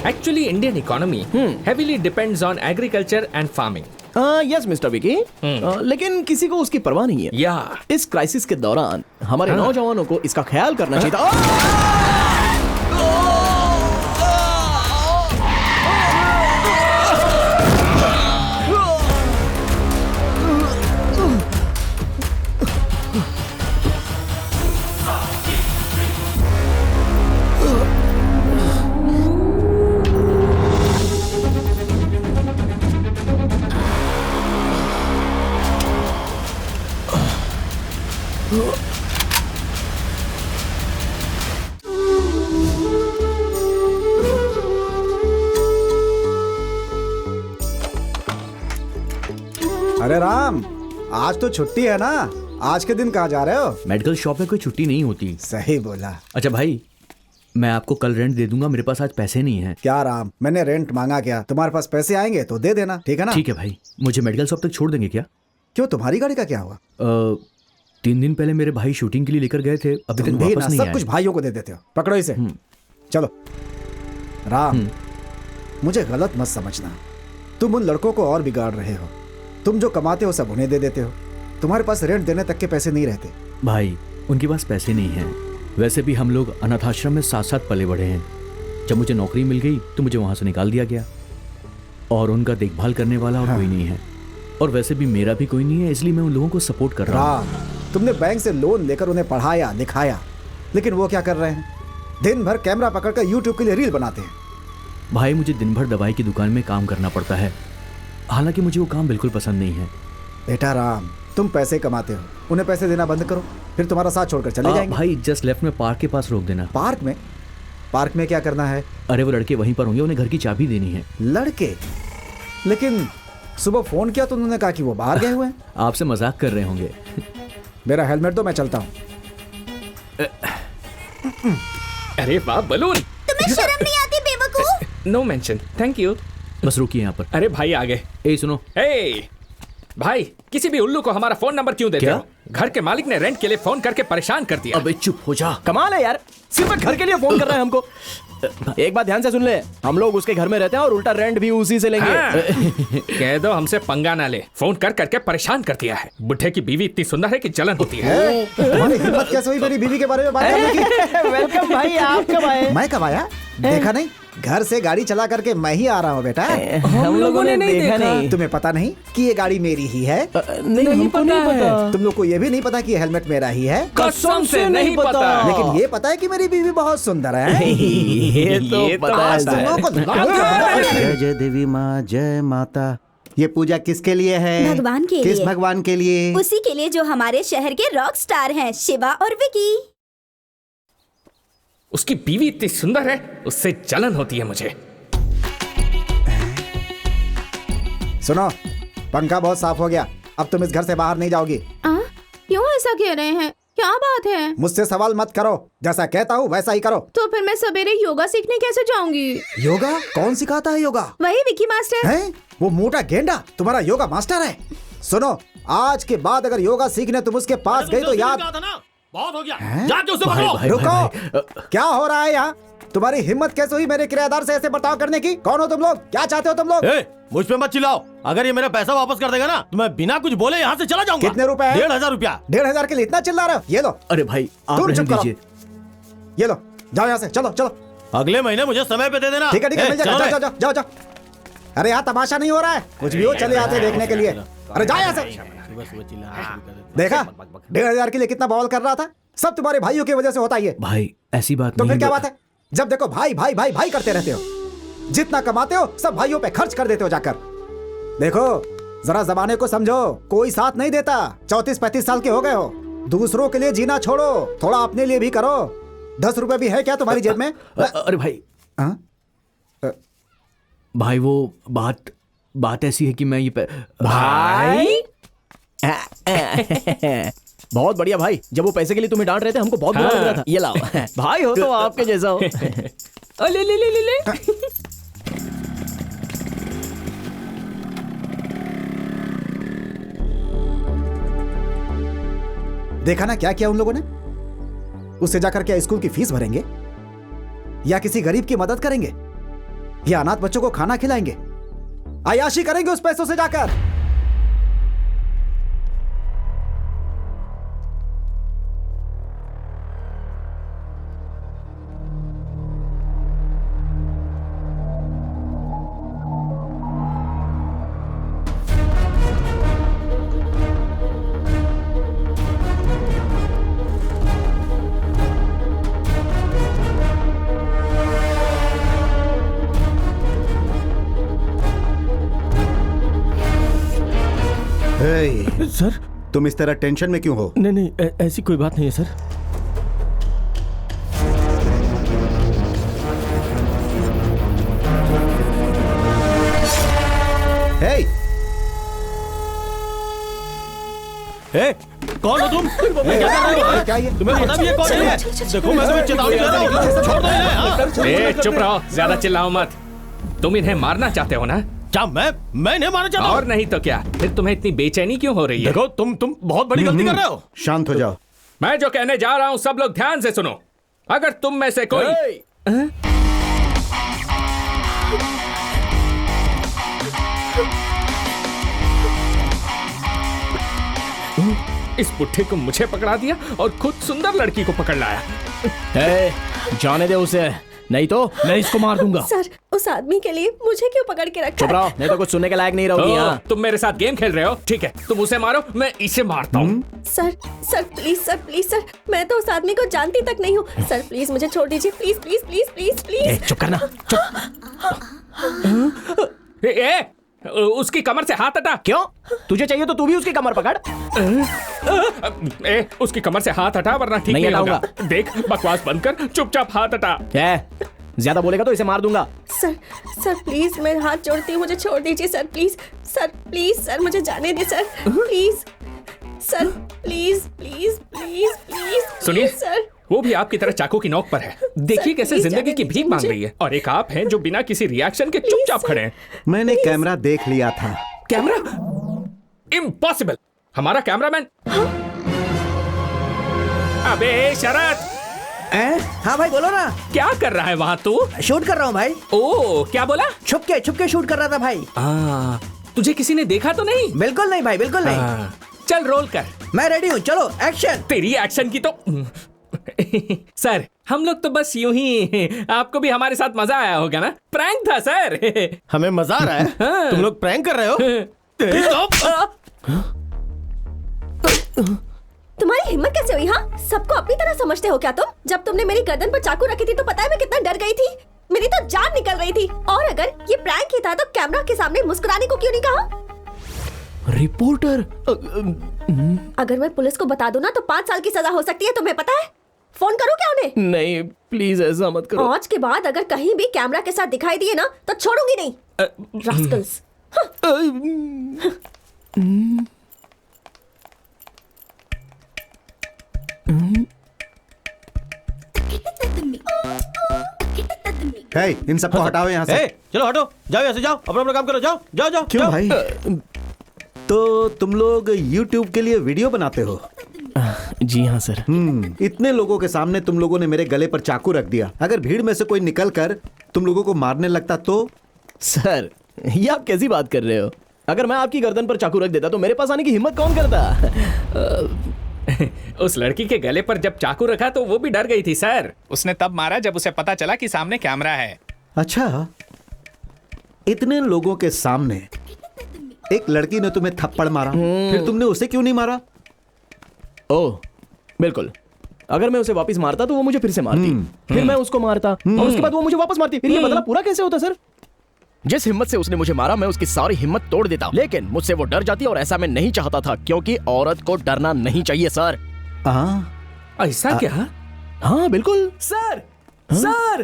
Actually, Indian economy heavily depends on agriculture and farming. Yes mister Vicky, लेकिन किसी को उसकी परवाह नहीं है। Yeah. इस क्राइसिस के दौरान हमारे नौजवानों को इसका ख्याल करना चाहिए था। अरे राम, आज तो छुट्टी है ना, आज के दिन कहाँ जा रहे हो? मेडिकल शॉप में कोई छुट्टी नहीं होती। सही बोला। अच्छा भाई, मैं आपको कल रेंट दे दूंगा, मेरे पास आज पैसे नहीं हैं। क्या राम, मैंने रेंट मांगा क्या? तुम्हारे पास पैसे आएंगे तो दे देना, ठीक है ना? ठीक है भाई, मुझे मेडिकल शॉप तक छोड़ देंगे क्या? क्यों, तुम्हारी गाड़ी का क्या हुआ? 3 दिन पहले मेरे भाई शूटिंग के लिए लेकर गए थे, अभी तक वापस नहीं आए। सब कुछ भाइयों को दे देते हो। पकड़ो इसे। चलो राम, मुझे गलत मत समझना, तुम उन लड़कों को और बिगाड़ रहे हो। तुम जो कमाते हो सब उन्हें दे देते हो, तुम्हारे पास रेंट देने तक के पैसे नहीं रहते। भाई, उनके पास पैसे नहीं हैं। वैसे भी हम लोग अनाथ आश्रम में साथ साथ पले बढ़े हैं। जब मुझे नौकरी मिल गई तो मुझे वहां से निकाल दिया गया, और उनका देखभाल करने वाला और कोई नहीं है। और वैसे भी मेरा भी कोई नहीं है, इसलिए मैं उन लोगों को सपोर्ट कर रहा हूँ। तुमने बैंक से लोन लेकर उन्हें पढ़ाया लिखाया, लेकिन वो क्या कर रहे हैं? दिन भर कैमरा पकड़कर यूट्यूब के लिए रील बनाते हैं। भाई, मुझे दिन भर दवाई की दुकान में काम करना पड़ता है, हालांकि मुझे वो काम बिल्कुल पसंद नहीं है। बेटा राम, तुम पैसे कमाते हो, उन्हें पैसे देना बंद करो, फिर तुम्हारा साथ छोड़कर चले जाएंगे। भाई, जस्ट लेफ्ट में पार्क के पास रोक देना। पार्क में? पार्क में क्या करना है? अरे वो लड़के वहीं पर होंगे, उन्हें घर की चाबी देनी है। लड़के? लेकिन सुबह फोन किया तो उन्होंने कहा कि वो बाहर गए हुए हैं। आपसे मजाक कर रहे होंगे। मेरा हेलमेट दो, मैं चलता हूँ। अरे वाह बलून, तुम्हें शर्म नहीं आती बेवकूफ? No mention, thank you. बस रुकिए यहाँ पर। अरे भाई आ गए। ए सुनो, भाई, किसी भी उल्लू को हमारा फोन नंबर क्यों देते हो? घर के मालिक ने रेंट के लिए फोन करके परेशान कर दिया। अबे चुप हो जा। कमाल है यार, सिर्फ घर के लिए फोन कर रहा है हमको। एक बात ध्यान से सुन ले, हम लोग उसके घर में रहते हैं और उल्टा रेंट भी उसी से लेंगे। हाँ। कह दो हमसे पंगा ना ले, फोन कर करके परेशान कर दिया है। बुढ़े की बीवी इतनी सुंदर है कि जलन होती है। तुम्हारी हिम्मत कैसे हुई मेरी बीवी के बारे में बात करने की? वेलकम भाई, आप कब आए? मैं कब आया? देखा नहीं? घर से गाड़ी चला करके मैं ही आ रहा हूँ बेटा। हम लोगों ने नहीं देखा। तुम्हें पता नहीं कि ये गाड़ी मेरी ही है? नहीं, हमको नहीं पता। तुम लोग को ये भी नहीं पता कि ये हेलमेट मेरा ही है? कसम से नहीं पता। लेकिन ये पता है कि मेरी बीवी बहुत सुंदर है। ये तो पता है। तुम लोगों को जय जय देवी माँ, जय माता। ये पूजा किसके लिए है? भगवान के किस लिए। भगवान के लिए? उसी के लिए जो हमारे शहर के रॉक स्टार हैं, शिवा और विकी। उसकी बीवी इतनी सुंदर है, उससे जलन होती है मुझे। सुनो, पंखा बहुत साफ हो गया, अब तुम इस घर से बाहर नहीं जाओगी। क्यों ऐसा कह रहे हैं? क्या बात है? मुझसे सवाल मत करो, जैसा कहता हूँ वैसा ही करो। तो फिर मैं सवेरे योगा सीखने कैसे जाऊंगी? योगा? कौन सिखाता है योगा? वही विकी मास्टर। हैं? वो मोटा गेंडा तुम्हारा योगा मास्टर है? सुनो, आज के बाद अगर योगा सीखने तुम उसके पास गई तो याद। बहुत हो गया, जाके उसे भाई, पकड़ो। भाई, रुको, क्या हो रहा है यहाँ? तुम्हारी हिम्मत कैसे हुई मेरे किराएदार से ऐसे बर्ताव करने की? कौन हो तुम लोग? क्या चाहते हो तुम लोग? मुझ पे मत चिल्लाओ, अगर ये मेरा पैसा वापस कर देगा ना तो मैं बिना कुछ बोले यहाँ से चला जाऊंगा। कितने रुपए? 1500 रुपया। 1500 के लिए इतना चिल्ला रहे हो? ये लो। अरे भाई, आप तुम रहने चुप करो। दीजिए। ये लो, जाओ यहाँ से, चलो चलो। अगले महीने मुझे समय पे दे देना। ठीक है ठीक है, मिल जाएगा। चलो जाओ जाओ जाओ जाओ। अरे यहाँ तमाशा नहीं हो रहा है, कुछ भी हो चले आते देखने के लिए। अरे जाओ यहाँ से। देखा, 1500 के लिए कितना बवाल कर रहा था? सब तुम्हारे भाइयों की वजह से होता ही है। भाई, ऐसी बात तो नहीं। फिर क्या बात है? जब देखो भाई भाई भाई भाई करते रहते हो, जितना कमाते हो सब भाइयों पे खर्च कर देते हो जाकर। देखो, जरा जमाने को समझो, कोई साथ नहीं देता। 34-35 साल के हो गए हो, दूसरों के लिए जीना छोड़ो, थोड़ा अपने लिए भी करो। 10 रुपए भी है क्या तुम्हारी जेब में? अरे भाई, हाँ? भाई वो बात ऐसी है कि मैं ये भाई बहुत बढ़िया भाई, जब वो पैसे के लिए तुम्हें डांट रहे थे हमको बहुत बुरा लग रहा था। ये लाओ भाई, हो तो आपके जैसा हो। ले ले ले ले ले। देखा ना क्या किया उन लोगों ने? उससे जाकर क्या स्कूल की फीस भरेंगे या किसी गरीब की मदद करेंगे ये अनाथ बच्चों को खाना खिलाएंगे, अय्याशी करेंगे उस पैसों से जाकर। सर तुम इस तरह टेंशन में क्यों हो? नहीं नहीं, ऐसी कोई बात नहीं है सर। हे, कौन हो तुम? क्या कर रहे हो? क्या ये? तुम्हें पता भी है कौन है? देखो मैं तुम्हें चेतावनी दे रहा हूँ, छोड़ दो इन्हें, हाँ? ए, चुप रहो, ज्यादा चिल्लाओ मत। तुम इन्हें मारना चाहते हो ना? क्या मैं इन्हें मारना चाहता हूँ? और नहीं तो क्या? फिर तुम्हें इतनी बेचैनी क्यों हो रही है? देखो तुम बहुत बड़ी गलती कर रहे हो। शांत हो जाओ। मैं जो कहने जा रहा हूं सब लोग ध्यान से सुनो। अगर तुम में से कोई इस पुट्ठे को मुझे पकड़ा दिया और खुद सुंदर लड़की को पकड़ लाया। जाने दे उसे, नहीं तो मैं इसको मार दूंगा। सर, उस आदमी के लिए मुझे क्यों पकड़ के रखा? चुप रहो, नहीं तो कुछ सुनने के लायक नहीं रहोगी। यहाँ तुम मेरे साथ गेम खेल रहे हो? ठीक है, तुम उसे मारो, मैं इसे मारता हूँ। सर प्लीज सर, मैं तो उस आदमी को जानती तक नहीं हूँ। सर प्लीज मुझे छोड़ दीजिए, please please please please please. चुप करना, चुप। उसकी कमर से हाथ हटा। क्यों? तुझे चाहिए तो तू भी उसकी कमर पकड़। उसकी कमर से हाथ हटा वरना ठीक नहीं होगा। देख, बकवास बंद कर, चुपचाप हाथ हटा। ज्यादा बोलेगा तो इसे मार दूंगा। सर प्लीज, मैं हाथ जोड़ती हूँ, मुझे छोड़ दीजिए सर, प्लीज सर, मुझे जाने दे sir, please sir, please please please please. सुनिए सर, वो भी आपकी तरह चाकू की नोक पर है। देखिए कैसे जिंदगी की भीख मांग रही है, और एक आप हैं जो बिना किसी रिएक्शन के चुपचाप खड़े हैं। मैंने कैमरा देख लिया था। कैमरा? इम्पॉसिबल। हमारा कैमरामैन। अबे शरद, हाँ भाई बोलो ना। क्या कर रहा है वहाँ तू? शूट कर रहा हूँ भाई। ओ, क्या बोला? छुप के शूट कर रहा था भाई। तुझे किसी ने देखा तो नहीं? बिल्कुल नहीं भाई, बिल्कुल नहीं। चल रोल कर। मैं रेडी हूँ, चलो एक्शन। तेरी एक्शन की तो सर, हम लोग तो बस यूं ही, आपको भी हमारे साथ मजा आया होगा ना? प्रैंक था सर। हमें मजा आ रहा है? हाँ। तुम लोग प्रैंक कर रहे हो? तुम्हारी हिम्मत कैसे हुई? हाँ, सबको अपनी तरह समझते हो क्या तुम? जब तुमने मेरी गर्दन पर चाकू रखी थी तो पता है मैं कितना डर गई थी। मेरी तो जान निकल रही थी। और अगर ये प्रैंक ही था तो कैमरा के सामने मुस्कुराने को क्यों नहीं कहा? रिपोर्टर, अगर मैं पुलिस को बता दूं ना तो 5 साल की सजा हो सकती है, तुम्हें पता है? फोन करूं क्या उन्हें? नहीं प्लीज ऐसा मत करो। आज के बाद अगर कहीं भी कैमरा के साथ दिखाई दिए ना तो छोड़ूंगी नहीं। रास्कल्स। हे, इन सबको हटाओ यहाँ से। चलो हटो, जाओ यहाँ से, जाओ अपना अपना काम करो, जाओ जाओ जाओ। क्यों भाई? तो तुम लोग YouTube के लिए वीडियो बनाते हो? जी हाँ सर। इतने लोगों के सामने तुम लोगों ने मेरे गले पर चाकू रख दिया। अगर भीड़ में से कोई निकल कर तुम लोगों को मारने लगता तो? सर, ये आप कैसी बात कर रहे हो? अगर मैं आपकी गर्दन पर चाकू रख देता तो मेरे पास आने की हिम्मत कौन करता? उस लड़की के गले पर जब चाकू रखा तो वो भी डर गई थी सर। उसने तब मारा जब उसे पता चला कि सामने कैमरा है। अच्छा, इतने लोगों के सामने एक लड़की ने तुम्हें थप्पड़ मारा, फिर तुमने उसे क्यों नहीं मारा? ओह बिल्कुल, अगर मैं उसे वापस मारता तो वो मुझे फिर से मारती, फिर मैं उसको मारता और उसके बाद वो मुझे वापस मारती। फिर ये बदला पूरा कैसे होता सर? जिस हिम्मत से उसने मुझे मारा मैं उसकी सारी हिम्मत तोड़ देता, लेकिन मुझसे वो डर जाती और ऐसा मैं नहीं चाहता था, क्योंकि औरत को डरना नहीं चाहिए सर। ऐसा क्या? हाँ बिल्कुल सर, सर,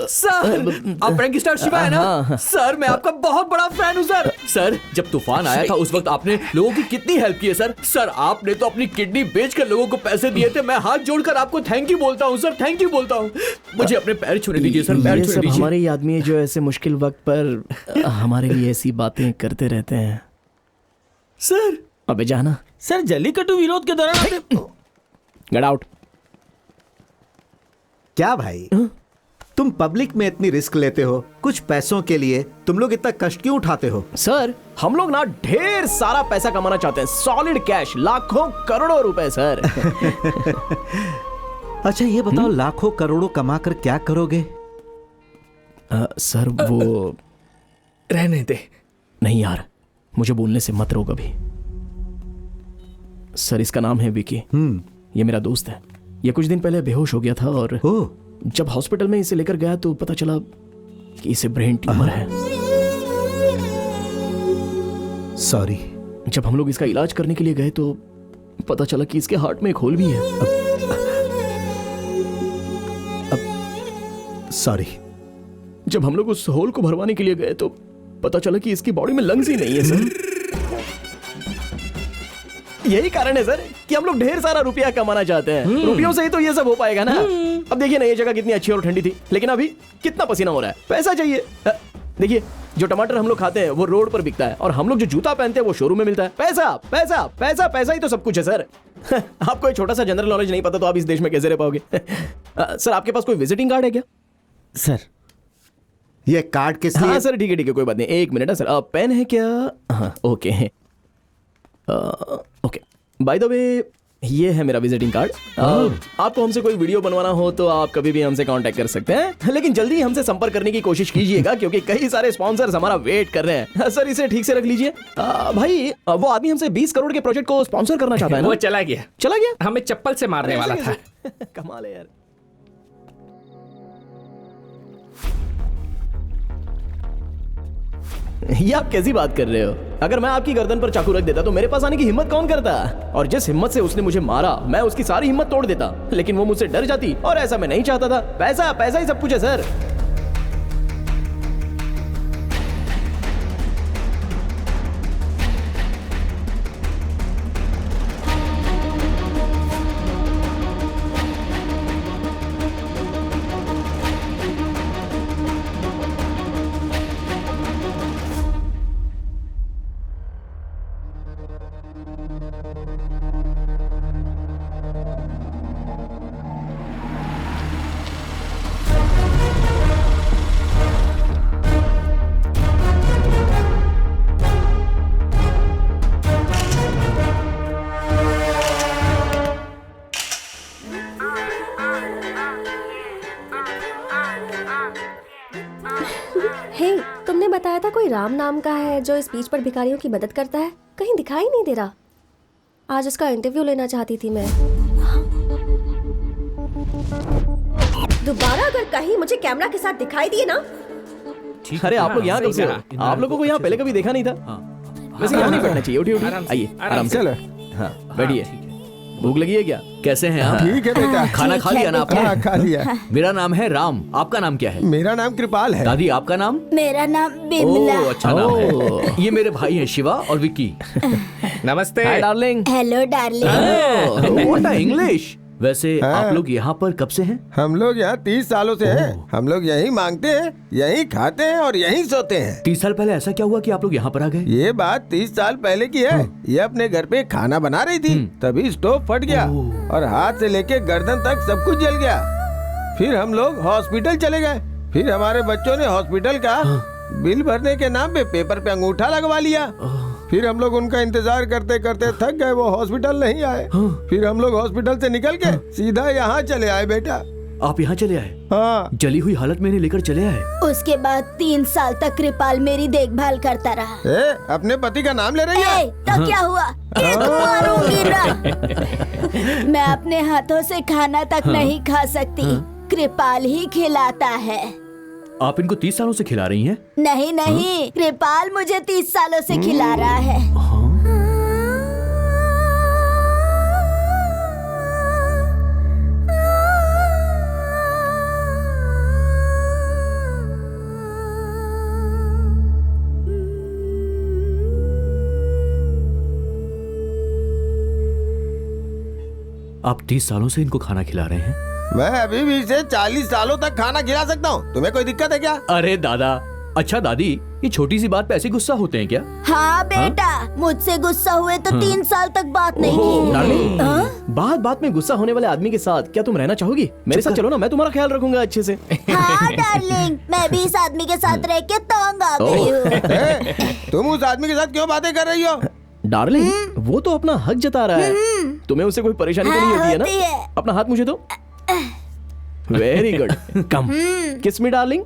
सर, आप प्रैंक स्टार शिवा है ना? सर, मैं आपका बहुत बड़ा फैन हूँ सर। सर, जब तूफान आया था उस वक्त आपने लोगों की कितनी हेल्प की है सर। सर, आपने तो अपनी किडनी बेचकर लोगों को पैसे दिए थे। मैं हाथ जोड़कर आपको थैंक यू बोलता हूँ सर, थैंक यू बोलता हूँ। मुझे अपने पैर छूने दीजिए सर, पैर छूने दीजिए। हमारे आदमी जो ऐसे मुश्किल वक्त पर हमारे लिए ऐसी बातें करते रहते हैं सर। अबे जाना सर, जल्लीकट्टू विरोध के दौरान गेट आउट। क्या भाई, तुम पब्लिक में इतनी रिस्क लेते हो, कुछ पैसों के लिए तुम लोग इतना कष्ट क्यों उठाते हो? सर हम लोग ना ढेर सारा पैसा कमाना चाहते हैं, सॉलिड कैश, लाखों करोड़ों रुपए सर। अच्छा ये बताओ, लाखों करोड़ों कमा कर क्या करोगे? सर वो रहने दे। नहीं यार, मुझे बोलने से मत रोक अभी। सर इसका नाम है विकी। ये मेरा दोस्त है। ये कुछ दिन पहले बेहोश हो गया था और जब हॉस्पिटल में इसे लेकर गया तो पता चला कि इसे ब्रेन ट्यूमर है। सॉरी। जब हम लोग इसका इलाज करने के लिए गए तो पता चला कि इसके हार्ट में एक होल भी है। सॉरी। जब हम लोग उस होल को भरवाने के लिए गए तो पता चला कि इसकी बॉडी में लंग्स ही नहीं है सर। यही कारण है सर कि हम लोग ढेर सारा रुपया कमाना चाहते हैं। रुपयों से ही तो ये सब हो पाएगा ना। अब देखिए ना, ये जगह कितनी अच्छी और ठंडी थी, लेकिन अभी कितना पसीना हो रहा है। पैसा चाहिए। देखिए जो टमाटर हम लोग खाते हैं वो रोड पर बिकता है और हम लोग जो जूता पहनते हैं वो शोरूम में मिलता है। पैसा पैसा पैसा पैसा ही तो सब कुछ है सर। आपको एक छोटा सा जनरल नॉलेज नहीं पता तो आप इस देश में कैसे रह पाओगे? सर आपके पास कोई विजिटिंग कार्ड है क्या? सर ये कार्ड किस लिए? हाँ सर ठीक है कोई बात नहीं, एक मिनट है सर। पेन है क्या? हाँ okay okay. By the way ये है मेरा विजिटिंग कार्ड। आपको हमसे कोई वीडियो बनवाना हो तो आप कभी भी हमसे कांटेक्ट कर सकते हैं, लेकिन जल्दी हमसे संपर्क करने की कोशिश कीजिएगा क्योंकि कई सारे स्पॉन्सर्स हमारा वेट कर रहे हैं। सर इसे ठीक से रख लीजिए। भाई वो आदमी हमसे 20 करोड़ के प्रोजेक्ट को स्पॉन्सर करना चाहता है ना? वो चला गया, हमें चप्पल से मारने वाला था। कमाल है यार। ये आप कैसी बात कर रहे हो? अगर मैं आपकी गर्दन पर चाकू रख देता तो मेरे पास आने की हिम्मत कौन करता? और जिस हिम्मत से उसने मुझे मारा मैं उसकी सारी हिम्मत तोड़ देता, लेकिन वो मुझसे डर जाती और ऐसा मैं नहीं चाहता था। पैसा पैसा ही सब कुछ है सर। तुमने बताया था कोई राम नाम का है जो इस बीच पर भिखारियों की मदद करता है, कहीं दिखाई नहीं दे रहा। आज उसका इंटरव्यू लेना चाहती थी मैं। दोबारा अगर कहीं मुझे कैमरा के साथ दिखाई दिए ना। अरे आप लोग यहाँ कब से हो? आप लोगों को यहाँ पहले कभी देखा नहीं था। वैसे यहाँ नहीं बैठना चाहिए। उठिए उठिए, आइए आराम से। हाँ बैठिए। भूख लगी है क्या? कैसे हैं आप? ठीक है बेटा। खाना खा लिया ना आपने? हाँ खा लिया। मेरा नाम है राम, आपका नाम क्या है? मेरा नाम कृपाल है। दादी आपका नाम? मेरा नाम बिमला। ओह अच्छा नाम है। ये मेरे भाई हैं शिवा और विक्की। नमस्ते। Hi darling. Hello darling. What a English. वैसे आप लोग यहाँ पर कब से हैं? हम लोग यहाँ 30 सालों से हैं। हम लोग यहीं मांगते हैं, यहीं खाते हैं और यहीं सोते हैं। 30 साल पहले ऐसा क्या हुआ कि आप लोग यहाँ पर आ गए? ये बात 30 साल पहले की है। ये अपने घर पे खाना बना रही थी, तभी स्टोव फट गया और हाथ से लेके गर्दन तक सब कुछ जल गया। फिर हम लोग हॉस्पिटल चले गए। फिर हमारे बच्चों ने हॉस्पिटल का बिल भरने के नाम पे पेपर पे अंगूठा लगवा लिया। फिर हम लोग उनका इंतजार करते करते थक गए, वो हॉस्पिटल नहीं आए। फिर हम लोग हॉस्पिटल से निकल के सीधा यहाँ चले आए। बेटा आप यहाँ चले आए? हाँ। जली हुई हालत में इन्हें लेकर चले आए? उसके बाद 3 साल तक कृपाल मेरी देखभाल करता रहा। अपने पति का नाम ले रही है? तो क्या हुआ? मारूंगी ना। मैं अपने हाथों से खाना तक नहीं खा सकती, कृपाल ही खिलाता है। आप इनको 30 सालों से खिला रही हैं? नहीं कृपाल मुझे 30 सालों से खिला रहा है। आप 30 सालों से इनको खाना खिला रहे हैं? मैं अभी भी इसे 40 सालों तक खाना खिला सकता हूँ। तुम्हें कोई दिक्कत है क्या? अरे दादा अच्छा दादी, ये छोटी सी बात पे ऐसे गुस्सा होते हैं क्या? हाँ बेटा, मुझसे गुस्सा हुए तो 3 साल तक बात नहीं की। डार्लिंग, हाँ? बात बात में गुस्सा होने वाले आदमी के साथ क्या तुम रहना चाहोगी? मेरे साथ चलो ना, मैं तुम्हारा ख्याल रखूंगा अच्छे से। हाँ डार्लिंग, मैं भी इस आदमी के साथ रह के तंग आ गई हूँ। तुम उस आदमी के साथ क्यों बातें कर रही हो? डार्लिंग, वो तो अपना हक जता रहा है। तुम्हें उससे कोई परेशानी तो नहीं होती है होती ना? है। अपना हाथ मुझे दो। वेरी गुड, कम किस मी डार्लिंग।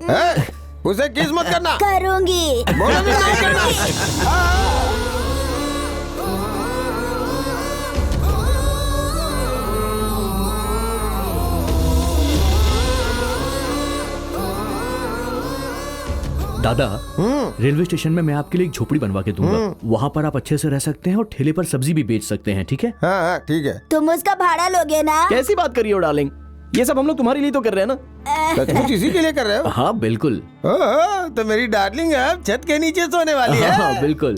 उसे किस मत करना। करूंगी। बोलो भी नहीं करना। दादा, रेलवे स्टेशन में मैं आपके लिए एक झोपड़ी बनवा के दूंगा। वहाँ पर आप अच्छे से रह सकते हैं और ठेले पर सब्जी भी बेच सकते हैं, ठीक है? हाँ हाँ ठीक है। तुम उसका भाड़ा लोगे ना? कैसी बात कर रही हो डार्लिंग? ये सब हम लोग तुम्हारे लिए तो कर रहे हैं ना। सचमुच इसी के लिए कर रहे हो? हाँ बिल्कुल। तो मेरी डार्लिंग अब छत के नीचे सोने वाली है। हाँ बिल्कुल।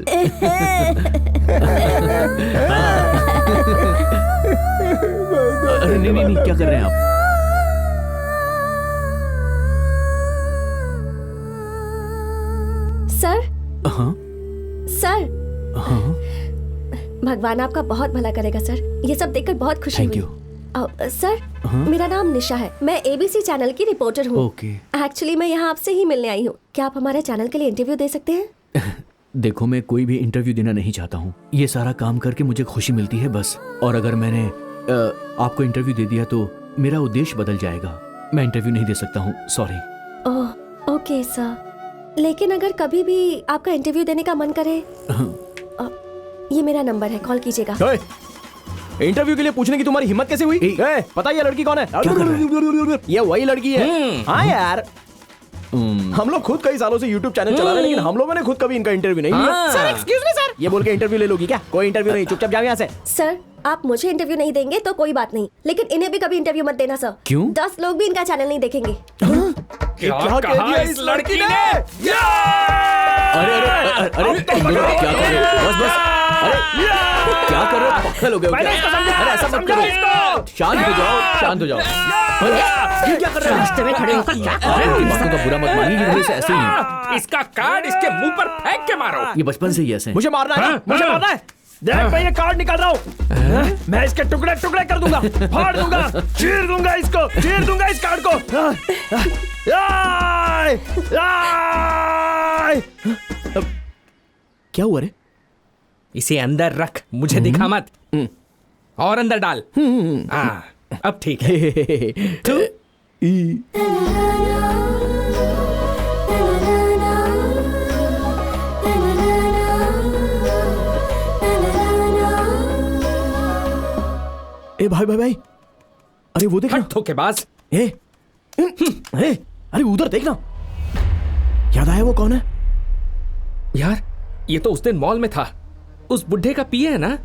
अरे नहीं नहीं नहीं, क्या कर रहे हैं आप? सर, हाँ सर, हाँ, भगवान आपका बहुत भला करेगा सर। ये सब देखकर बहुत खुशी थैंक हुई। यू। सर, मेरा नाम निशा है। मैं एबीसी चैनल की रिपोर्टर हूँ। ओके। एक्चुअली मैं यहाँ आपसे ही मिलने आई हूँ। क्या आप हमारे चैनल के लिए इंटरव्यू दे सकते हैं? देखो, मैं कोई भी इंटरव्यू देना नहीं चाहता हूँ। ये सारा काम करके मुझे खुशी मिलती है बस। और अगर मैंने आपको इंटरव्यू दे दिया तो मेरा उद्देश्य बदल जाएगा। मैं इंटरव्यू नहीं दे सकता हूँ, सॉरी। ओह ओके सर, लेकिन अगर कभी भी आपका इंटरव्यू देने का मन करे, ये मेरा नंबर है, कॉल कीजिएगा। इंटरव्यू के लिए पूछने की तुम्हारी हिम्मत कैसे हुई? पता है ये लड़की कौन है? ये वही लड़की है। हाँ यार, हम लोग खुद कई सालों से YouTube चैनल चला रहे हैं, लेकिन हम लोगों ने खुद कभी इनका इंटरव्यू नहीं लिया। सर एक्सक्यूज मी सर, ये बोल के इंटरव्यू ले लोगी क्या? कोई इंटरव्यू नहीं, चुपचाप जाओ यहाँ से। सर, आप मुझे इंटरव्यू नहीं देंगे तो कोई बात नहीं, लेकिन इन्हें भी कभी इंटरव्यू मत देना सर। क्यों? 10 लोग भी इनका चैनल नहीं देखेंगे। क्या कह दिया इस लड़की ने? अरे अरे अरे अरे, तुम लोग क्या कर रहे हो? बस बस, अरे क्या कर रहे हो? पागल हो गए हो क्या? अरे ऐसा मत करो, शांत हो जाओ, शांत हो जाओ। ये क्या कर रहे हो? रास्ते में खड़े होकर क्या कर रहे हो? इन बातों का बुरा मत मानिए, ये वैसे ऐसे ही हैं। इसका कार्ड इसके मुंह पर फेंक के मारो। ये बचपन से ही ऐसे हैं। मुझे मारना है ना? मुझे मारना है। देख मैं ये कार्ड निकाल रहा हूँ, मैं इसके टुकड़े टुकड़े कर दूंगा, फाड़ दूंगा, चीर दूंगा इसको, चीर दूंगा इस कार्ड को। क्या हुआ रे? इसे अंदर रख, मुझे दिखा मत। और अंदर डाल। अब ठीक है। ए भाई भाई भाई, अरे वो देखना। धोखेबाज। अरे उधर देखना। याद आया वो कौन है? यार, ये तो उस दिन मॉल में था। उस बुढ़े का पिए है ना?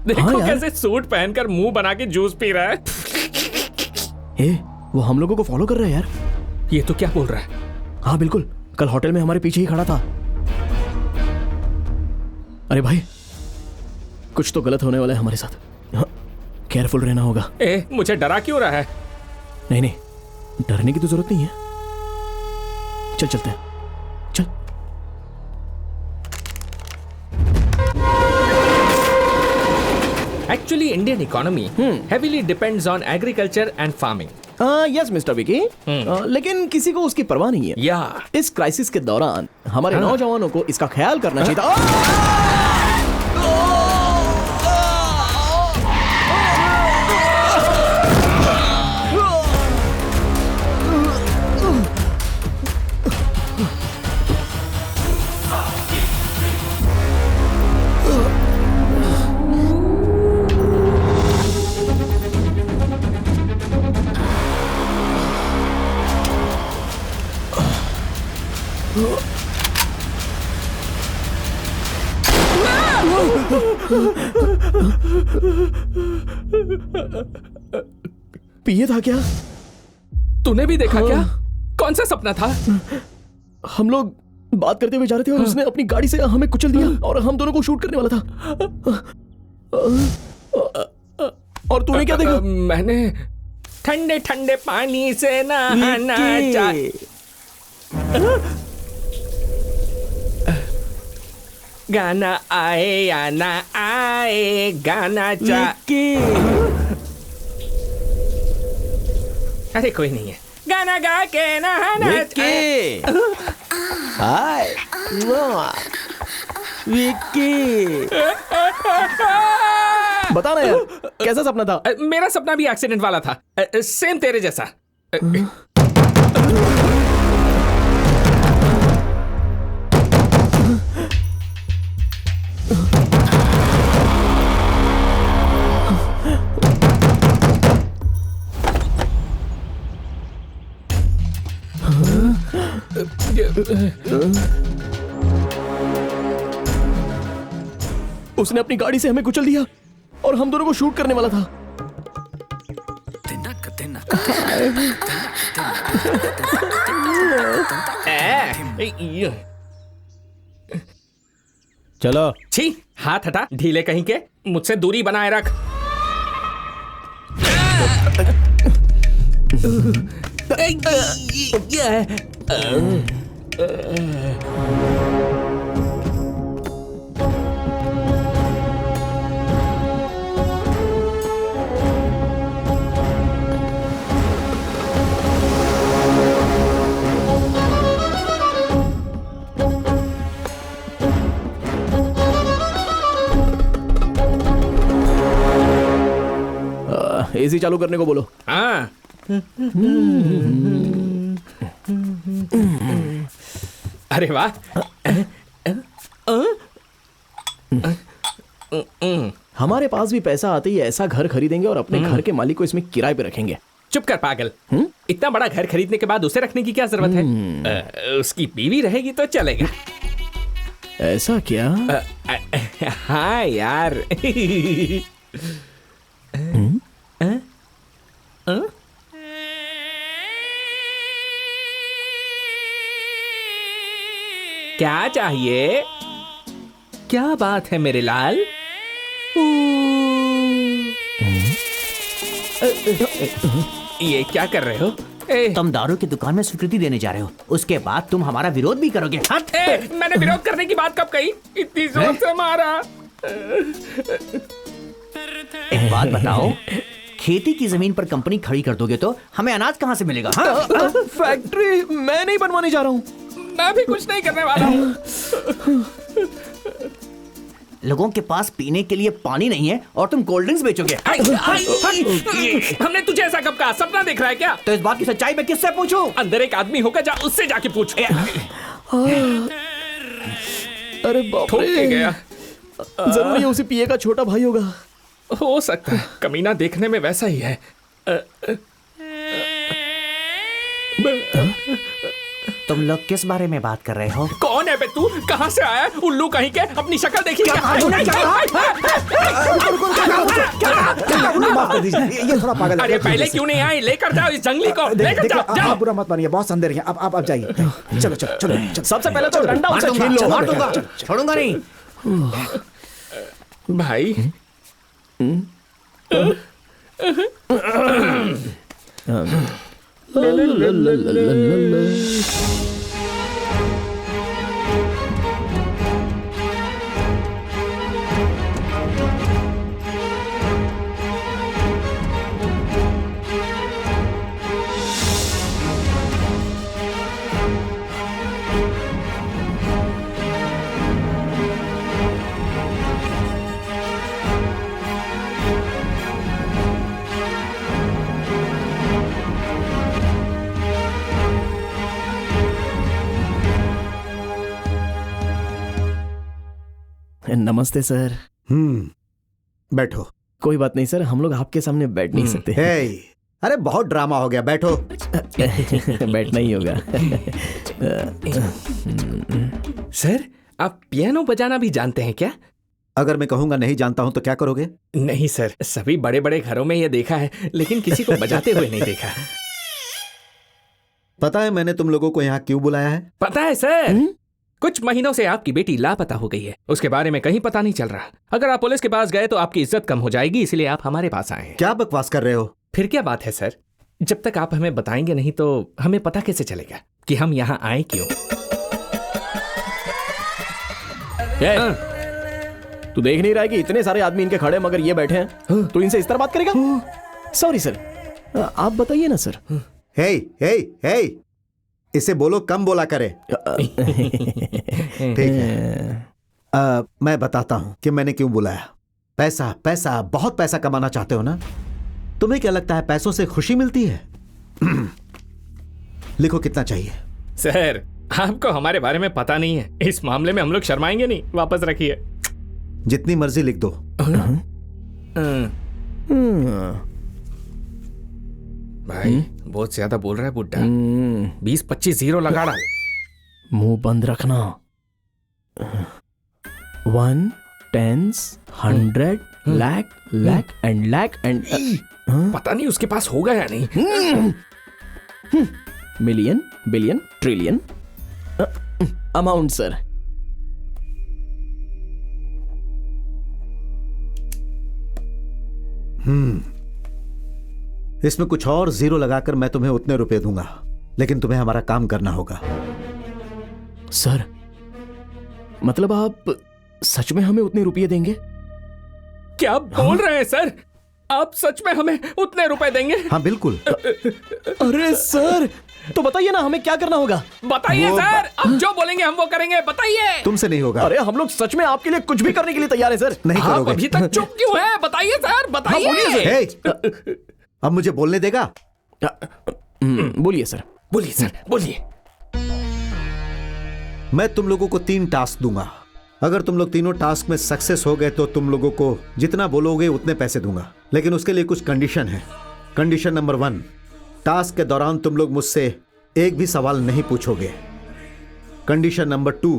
देखो कैसे सूट पहनकर मुंह बना के जूस पी रहा है। वो हम लोगों को फॉलो कर रहा है यार। ये तो क्या बोल रहा है? हाँ बिल्कुल, कल होटल में हमारे पीछे ही खड़ा था। अरे भाई, कुछ तो गलत होने वाला है हमारे साथ। केयरफुल रहना होगा। मुझे डरा क्यों रहा है? नहीं नहीं, डरने की तो जरूरत नहीं है। चल चलते हैं, चल। Actually, Indian economy heavily depends on agriculture and farming. Yes mister Vicky, लेकिन किसी को उसकी परवाह नहीं है। या इस क्राइसिस के दौरान हमारे नौजवानों को इसका ख्याल करना चाहिए था। पिए था क्या? तूने भी देखा क्या? कौन सा सपना था? हम लोग बात करते हुए जा रहे थे और उसने अपनी गाड़ी से हमें कुचल दिया और हम दोनों को शूट करने वाला था। और तूने क्या देखा? मैंने ठंडे ठंडे पानी से नहाना चाहिए। गाना आए या ना आए, गाना चा। अरे कोई नहीं है, गाना गा के नहाना। हाय विक्की, बता ना यार, कैसा सपना था? मेरा सपना भी एक्सीडेंट वाला था, सेम तेरे जैसा। उसने अपनी गाड़ी से हमें कुचल दिया और हम दोनों को शूट करने वाला था। चलो। छी, हाथ हटा, ढीले कहीं के, मुझसे दूरी बनाए रख। एसी चालू करने को बोलो। हाँ। अरे वाह। हमारे पास भी पैसा आते ही ऐसा घर खरीदेंगे और अपने घर के मालिक को इसमें किराए पे रखेंगे। चुप कर पागल। इतना बड़ा घर खरीदने के बाद उसे रखने की क्या जरूरत है? उसकी बीवी रहेगी तो चलेगा। ऐसा क्या? हाँ यार। क्या चाहिए? क्या बात है मेरे लाल? ये क्या कर रहे हो? तुम दारू की दुकान में स्वीकृति देने जा रहे हो, उसके बाद तुम हमारा विरोध भी करोगे। मैंने विरोध करने की बात कब कही? इतनी जोर से मारा। एक बात बताओ, खेती की जमीन पर कंपनी खड़ी कर दोगे तो हमें अनाज कहाँ से मिलेगा? हाँ? फैक्ट्री मैं नहीं बनवाने जा रहा हूँ। मैं भी कुछ नहीं करने वाला हूँ। लोगों के पास पीने के लिए पानी नहीं है और तुम कोल्ड ड्रिंक्स बेचोगे। हमने तुझे ऐसा कब कहा? सपना देख रहा है क्या? तो इस बात की सच्चाई मैं किससे पूछूं? अंदर एक आदमी होगा, जा उससे जाके पूछ। अरे बाप रे, गया। जरूर ये उसी पिए का छोटा भाई होगा। हो सकता है, कमीना देखने में वैसा ही है। तुम लोग किस बारे में बात कर रहे हो? कौन है बे तू? कहाँ से आया? उल्लू कहीं के, अपनी शक्ल देखी क्या? माफ कर दीजिए, ये थोड़ा पागल है। अरे पहले क्यों नहीं आए? लेकर जाओ इस जंगली को, लेकर जाओ। आप बुरा मत मानिए, बहुत अंधेर है। अब जाइए। चलो चलो चलो। सबसे पहले तो डंडा उसे छीन लो। मार दूंगा, छोड़ूंगा नहीं। भाई नमस्ते सर। बैठो। कोई बात नहीं सर, हम लोग आपके सामने बैठ नहीं सकते। अरे बहुत ड्रामा हो गया, बैठो। बैठना ही होगा। सर, आप पियानो बजाना भी जानते हैं क्या? अगर मैं कहूंगा नहीं जानता हूं तो क्या करोगे? नहीं सर, सभी बड़े बड़े घरों में ये देखा है, लेकिन किसी को बजाते हुए नहीं देखा। पता है मैंने तुम लोगों को यहाँ क्यों बुलाया है? पता है सर, कुछ महीनों से आपकी बेटी लापता हो गई है। उसके बारे में कहीं पता नहीं चल रहा। अगर आप पुलिस के पास गए तो आपकी इज्जत कम हो जाएगी, इसलिए आप हमारे पास आए हैं। क्या बकवास कर रहे हो? फिर क्या बात है सर? जब तक आप हमें बताएंगे नहीं तो हमें पता कैसे चलेगा कि हम यहाँ आए क्यों? तू देख नहीं रहा है कि इतने सारे आदमी इनके खड़े मगर ये बैठे हैं? तू इनसे इस तरह बात करेगा? सॉरी सर, आप बताइए ना सर। हे हे हे, इसे बोलो कम बोला करे। ठीक है, मैं बताता हूं कि मैंने क्यों बुलाया। पैसा पैसा, बहुत पैसा कमाना चाहते हो ना? तुम्हें क्या लगता है पैसों से खुशी मिलती है? लिखो कितना चाहिए। सर, आपको हमारे बारे में पता नहीं है, इस मामले में हम लोग शर्माएंगे नहीं। वापस रखिए। जितनी मर्जी लिख दो। भाई बहुत ज्यादा बोल रहा है बुड्ढा। 20-25 जीरो लगा डाल। मुंह बंद रखना। 1 10 100 लाख लाख एंड पता नहीं उसके पास होगा या नहीं। Million billion trillion amount sir. इसमें कुछ और जीरो लगाकर मैं तुम्हें उतने रुपए दूंगा, लेकिन तुम्हें हमारा काम करना होगा। सर, मतलब आप सच में हमें उतने रुपये देंगे? क्या बोल रहे हैं सर? आप सच में हमें उतने रुपए देंगे? हाँ बिल्कुल। अरे सर, तो बताइए ना हमें क्या करना होगा। बताइए सर, आप जो बोलेंगे हम वो करेंगे। बताइए। तुमसे नहीं होगा। अरे हम लोग सच में आपके लिए कुछ भी करने के लिए तैयार है सर। नहीं आप करोगे। अभी तक चुप क्यों है? बताइए सर, बताइए। हे, अब मुझे बोलने देगा? बोलिए सर। बोलिए सर, बोलिए। मैं तुम लोगों को 3 टास्क दूंगा। अगर तुम लोग तीनों टास्क में सक्सेस हो गए तो तुम लोगों को जितना बोलोगे उतने पैसे दूंगा, लेकिन उसके लिए कुछ कंडीशन है। कंडीशन नंबर 1, टास्क के दौरान तुम लोग मुझसे एक भी सवाल नहीं पूछोगे। कंडीशन नंबर 2,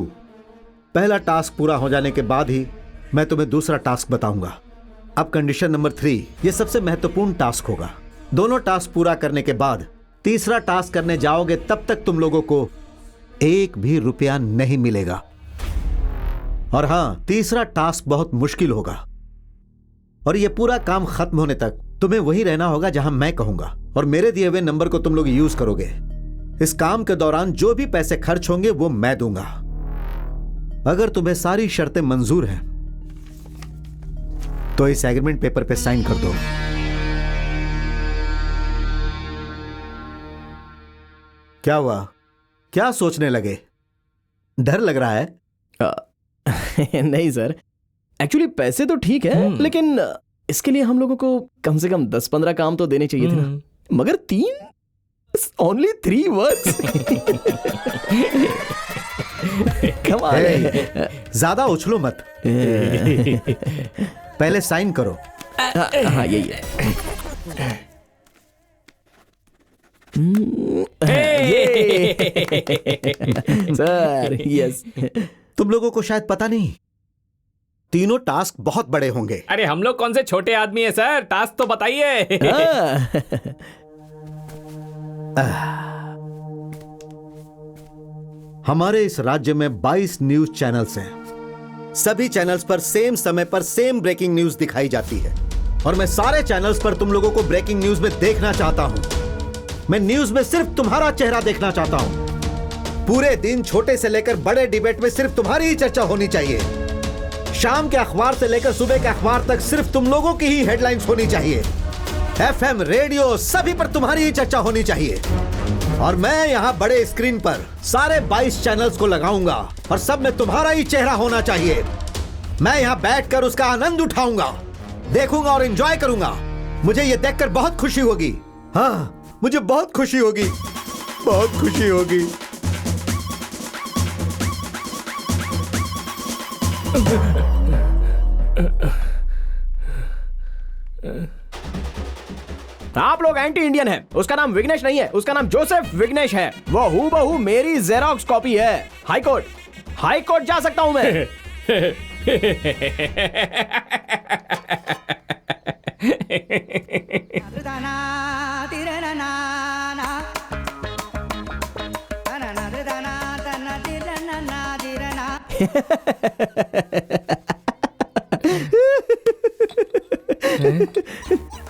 पहला टास्क पूरा हो जाने के बाद ही मैं तुम्हें दूसरा टास्क बताऊंगा। अब कंडीशन नंबर 3, यह सबसे महत्वपूर्ण टास्क होगा। दोनों टास्क पूरा करने के बाद तीसरा टास्क करने जाओगे तब तक तुम लोगों को एक भी रुपया नहीं मिलेगा। और हां, तीसरा टास्क बहुत मुश्किल होगा और यह पूरा काम खत्म होने तक तुम्हें वही रहना होगा जहां मैं कहूंगा, और मेरे दिए हुए नंबर को तुम लोग यूज करोगे। इस काम के दौरान जो भी पैसे खर्च होंगे वो मैं दूंगा। अगर तुम्हें सारी शर्तें मंजूर हैं तो इस एग्रीमेंट पेपर पे साइन कर दो। क्या हुआ? क्या सोचने लगे? डर लग रहा है? नहीं सर, एक्चुअली पैसे तो ठीक है, लेकिन इसके लिए हम लोगों को कम से कम 10-15 काम तो देने चाहिए थे ना। मगर 3, ओनली 3 वर्ड्स। ज्यादा उछलो मत। पहले साइन करो। हाँ यही है। Sir yes. तुम लोगों को शायद पता नहीं, तीनों टास्क बहुत बड़े होंगे। अरे हम लोग कौन से छोटे आदमी हैं सर? टास्क तो बताइए। हमारे इस राज्य में 22 न्यूज चैनल्स हैं। सभी चैनल्स पर सेम समय पर सेम ब्रेकिंग न्यूज दिखाई जाती है, और मैं सारे चैनल्स पर तुम लोगों को ब्रेकिंग न्यूज में देखना चाहता हूं। मैं न्यूज में सिर्फ तुम्हारा चेहरा देखना चाहता हूं। पूरे दिन छोटे से लेकर बड़े डिबेट में सिर्फ तुम्हारी ही चर्चा होनी चाहिए। शाम के अखबार से लेकर सुबह के अखबार तक सिर्फ तुम लोगों की ही हेडलाइंस होनी चाहिए। FM, रेडियो, सभी पर तुम्हारी ही चर्चा होनी चाहिए। और मैं यहाँ बड़े स्क्रीन पर सारे 22 चैनल्स को लगाऊंगा और सब में तुम्हारा ही चेहरा होना चाहिए। मैं यहाँ बैठकर उसका आनंद उठाऊंगा, देखूंगा और एंजॉय करूंगा। मुझे ये देखकर बहुत खुशी होगी। हाँ, मुझे बहुत खुशी होगी, बहुत खुशी होगी। आप लोग एंटी इंडियन हैं। उसका नाम विघ्नेश नहीं है, उसका नाम जोसेफ विघ्नेश है। वो हूबहू मेरी जेरोक्स कॉपी है। हाई कोर्ट जा सकता हूं मैं।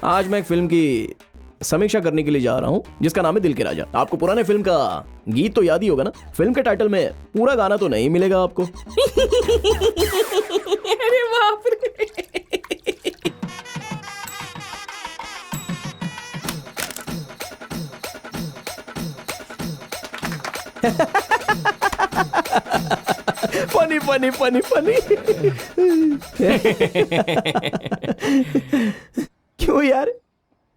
आज मैं एक फिल्म की समीक्षा करने के लिए जा रहा हूँ जिसका नाम है दिल के राजा। आपको पुराने फिल्म का गीत तो याद ही होगा ना। फिल्म के टाइटल में पूरा गाना तो नहीं मिलेगा आपको। अरे बाप रे। Funny funny funny funny. क्यों यार,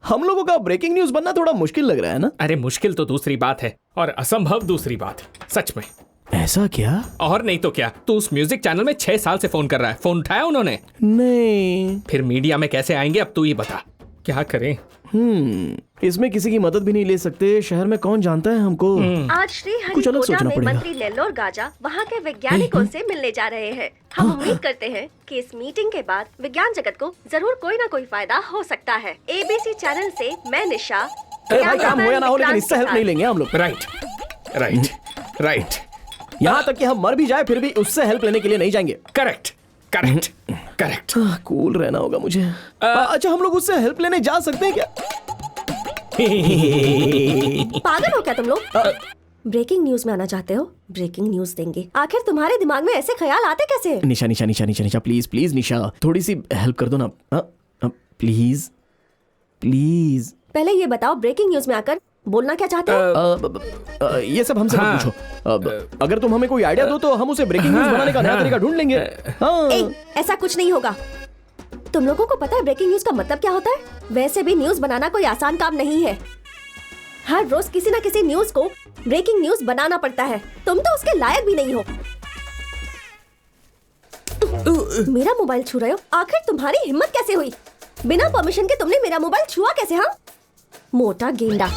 हम लोगों का ब्रेकिंग न्यूज बनना थोड़ा मुश्किल लग रहा है ना? अरे मुश्किल तो दूसरी बात है और असंभव दूसरी बात। सच में। ऐसा क्या? और नहीं तो क्या। तू उस म्यूजिक चैनल में 6 साल से फोन कर रहा है। फोन उठाया उन्होंने? नहीं। फिर मीडिया में कैसे आएंगे अब तू ही बता। क्या करें? इसमें किसी की मदद भी नहीं ले सकते। शहर में कौन जानता है हमको। आज श्री कुछ अलग हरिकोटा सोचना में पड़ेगा। मंत्री नेल्लोर गाजा वहाँ के वैज्ञानिकों से मिलने जा रहे हैं। हम उम्मीद करते हैं कि इस मीटिंग के बाद विज्ञान जगत को जरूर कोई ना कोई फायदा हो सकता है। ABC चैनल से मैं निशा। अरे भाई, काम हो या ना हो लेकिन इससे हेल्प नहीं लेंगे हम लोग। Right right right. यहाँ तक कि हम मर भी जाए फिर भी उससे हेल्प लेने के लिए नहीं जाएंगे। Correct correct correct. कूल रहना होगा मुझे। अच्छा, हम लोग उससे हेल्प लेने जा सकते हैं क्या? पागल हो क्या तुम लोग? ब्रेकिंग न्यूज में आना चाहते हो? ब्रेकिंग न्यूज देंगे। आखिर तुम्हारे दिमाग में ऐसे ख्याल आते कैसे हैं? निशा निशा निशा निशा निशा प्लीज प्लीज निशा, थोड़ी सी हेल्प कर दो ना। Please please. पहले ये बताओ, ब्रेकिंग न्यूज में आकर बोलना क्या चाहते हो? ये सब हमसे मत पूछो। अगर तुम हमें कोई आइडिया दो तो हम उसे ब्रेकिंग न्यूज बनाने का नया तरीका ढूंढ लेंगे। ऐसा कुछ नहीं होगा। तुम लोगों को पता है ब्रेकिंग न्यूज का मतलब क्या होता है? वैसे भी न्यूज बनाना कोई आसान काम नहीं है। हर रोज किसी न किसी न्यूज को ब्रेकिंग न्यूज बनाना पड़ता है। तुम तो उसके लायक भी नहीं हो। मेरा मोबाइल छू रहे हो? आखिर तुम्हारी हिम्मत कैसे हुई? बिना परमिशन के तुमने मेरा मोबाइल छुआ कैसे? हाँ, मोटा गेंडा।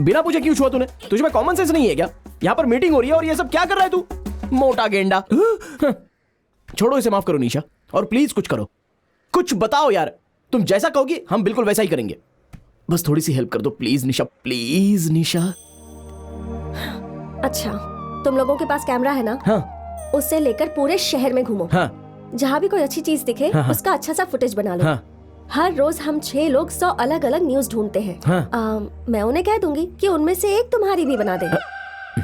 बिना पूछे क्यों छुआ तूने? तुझे में कॉमन सेंस नहीं है क्या? यहाँ पर मीटिंग हो रही है और ये सब क्या कर रहा है तू? मोटा गेंडा। छोड़ो इसे, माफ करो निशा, और प्लीज कुछ करो, कुछ बताओ यार। तुम जैसा कहोगी हम बिल्कुल वैसा ही करेंगे। बस थोड़ी सी हेल्प कर दो प्लीज निशा, प्लीज निशा। अच्छा, तुम लोगों के पास कैमरा है ना? हाँ। उससे लेकर पूरे शहर में घूमो। हाँ। जहाँ भी कोई अच्छी चीज दिखे हाँ। उसका अच्छा सा फुटेज बना लो। हाँ। हर रोज हम 6 लोग 100 अलग अलग न्यूज ढूंढते हैं। हाँ। मैं उन्हें कह दूंगी कि उनमें से एक तुम्हारी भी बना दे।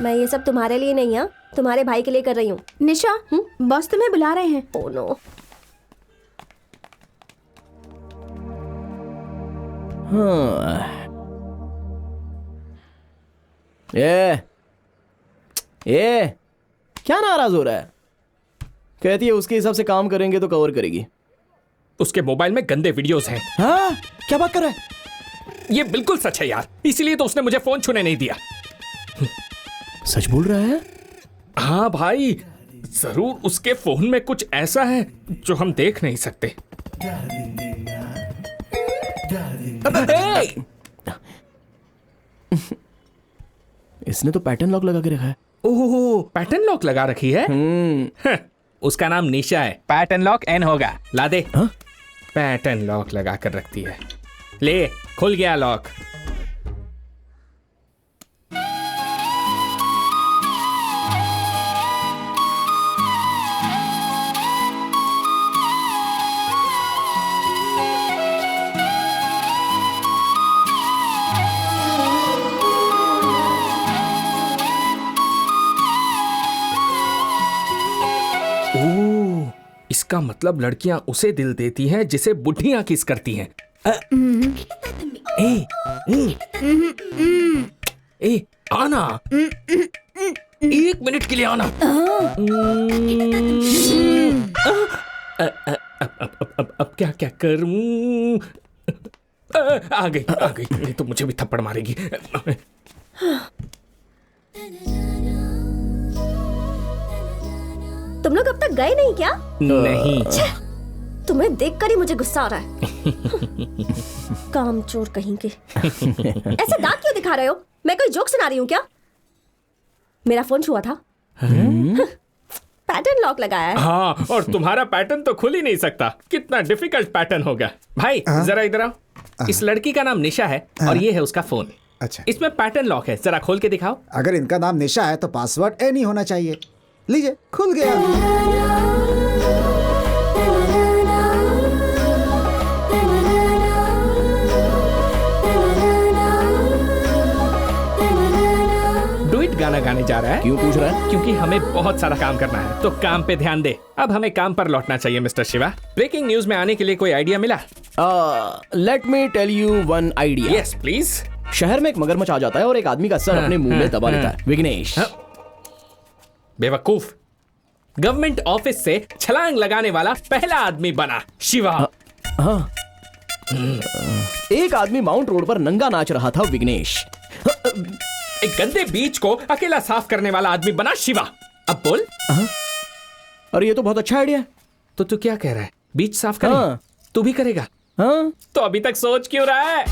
मैं ये सब तुम्हारे लिए नहीं है, तुम्हारे भाई के लिए कर रही हूँ। निशा, बॉस तुम्हें बुला रहे हैं। Oh no. ये क्या नाराज हो रहा है? कहती है उसके हिसाब से काम करेंगे तो कवर करेगी। उसके मोबाइल में गंदे वीडियोस हैं। हाँ? क्या बात कर रहा है? ये बिल्कुल सच है यार, इसीलिए तो उसने मुझे फोन छूने नहीं दिया। सच बोल रहा है? हाँ भाई, जरूर उसके फोन में कुछ ऐसा है जो हम देख नहीं सकते। इसने तो पैटर्न लॉक लगा के रखा है। ओह, पैटर्न लॉक लगा रखी है? उसका नाम निशा है, पैटर्न लॉक एन होगा। ला दे। पैटर्न लॉक लगा कर रखती है। ले, खुल गया लॉक। इसका मतलब लड़कियां उसे दिल देती हैं जिसे बुढ़ियां किस करती हैं। ए, आना। 1 मिनट के लिए आना। अब क्या क्या करूं? आ गई। ये तो मुझे भी थप्पड़ मारेगी। तुम लोग अब तक गए नहीं क्या? नहीं। तुम्हें देखकर ही मुझे गुस्सा आ रहा है। कामचोर कहीं के। ऐसे दांत क्यों दिखा रहे हो? मैं कोई जोक सुना रही हूँ क्या? मेरा फोन छुआ था। पैटर्न लॉक लगाया है। हाँ, और तुम्हारा पैटर्न तो खुल ही नहीं सकता। कितना डिफिकल्ट पैटर्न होगा। भाई जरा इधर आओ। इस लड़की का नाम निशा है और ये है उसका फोन। अच्छा, इसमें पैटर्न लॉक है, जरा खोल के दिखाओ। अगर इनका नाम निशा है तो पासवर्ड ए नहीं होना चाहिए। लीजिए, खुल गया। लगाने जा रहा है। क्यों पूछ रहा है? क्योंकि हमें बहुत सारा काम करना है, तो काम पे ध्यान दे। अब हमें काम पर लौटना चाहिए मिस्टर शिवा। ब्रेकिंग न्यूज में आने के लिए कोई आइडिया मिला? Let me tell you one idea. Yes please. शहर में एक मगरमच्छ आ जाता है और एक आदमी का सर अपने मुंह में दबा लेता है। विघ्नेश। बेवकूफ, गवर्नमेंट ऑफिस से छलांग लगाने वाला पहला आदमी बना शिवा। हाँ। एक आदमी माउंट रोड पर नंगा नाच रहा था। विघ्नेश। एक गंदे बीच को अकेला साफ करने वाला आदमी बना शिवा। अब बोल। अरे ये तो बहुत अच्छा आइडिया है। तो तू क्या कह रहा है? बीच साफ करें? हाँ। तू भी करेगा? हाँ। तो अभी तक सोच क्यों रहा है?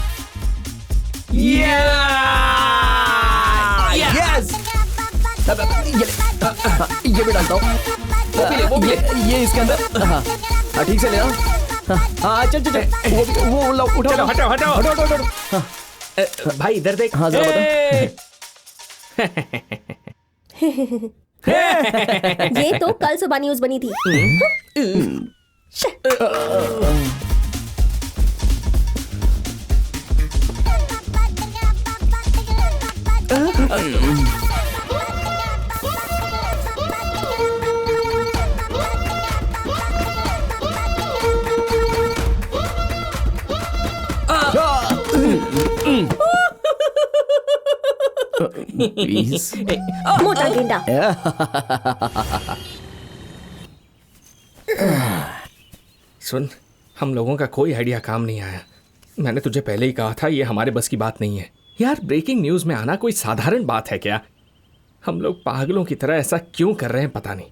यस। ये भी डालता हूँ। ये इसके अंदर। हाँ ठीक से ले आओ। हाँ चल चल चल। वो उठाओ। हटाओ हटाओ हटाओ हटाओ। भाई इधर देख। हाँ जरा ये तो कल सुबह न्यूज बनी थी। प्लीज। मोटा गेंडा। सुन, हम लोगों का कोई आइडिया काम नहीं आया। मैंने तुझे पहले ही कहा था ये हमारे बस की बात नहीं है। यार ब्रेकिंग न्यूज में आना कोई साधारण बात है क्या? हम लोग पागलों की तरह ऐसा क्यों कर रहे हैं पता नहीं।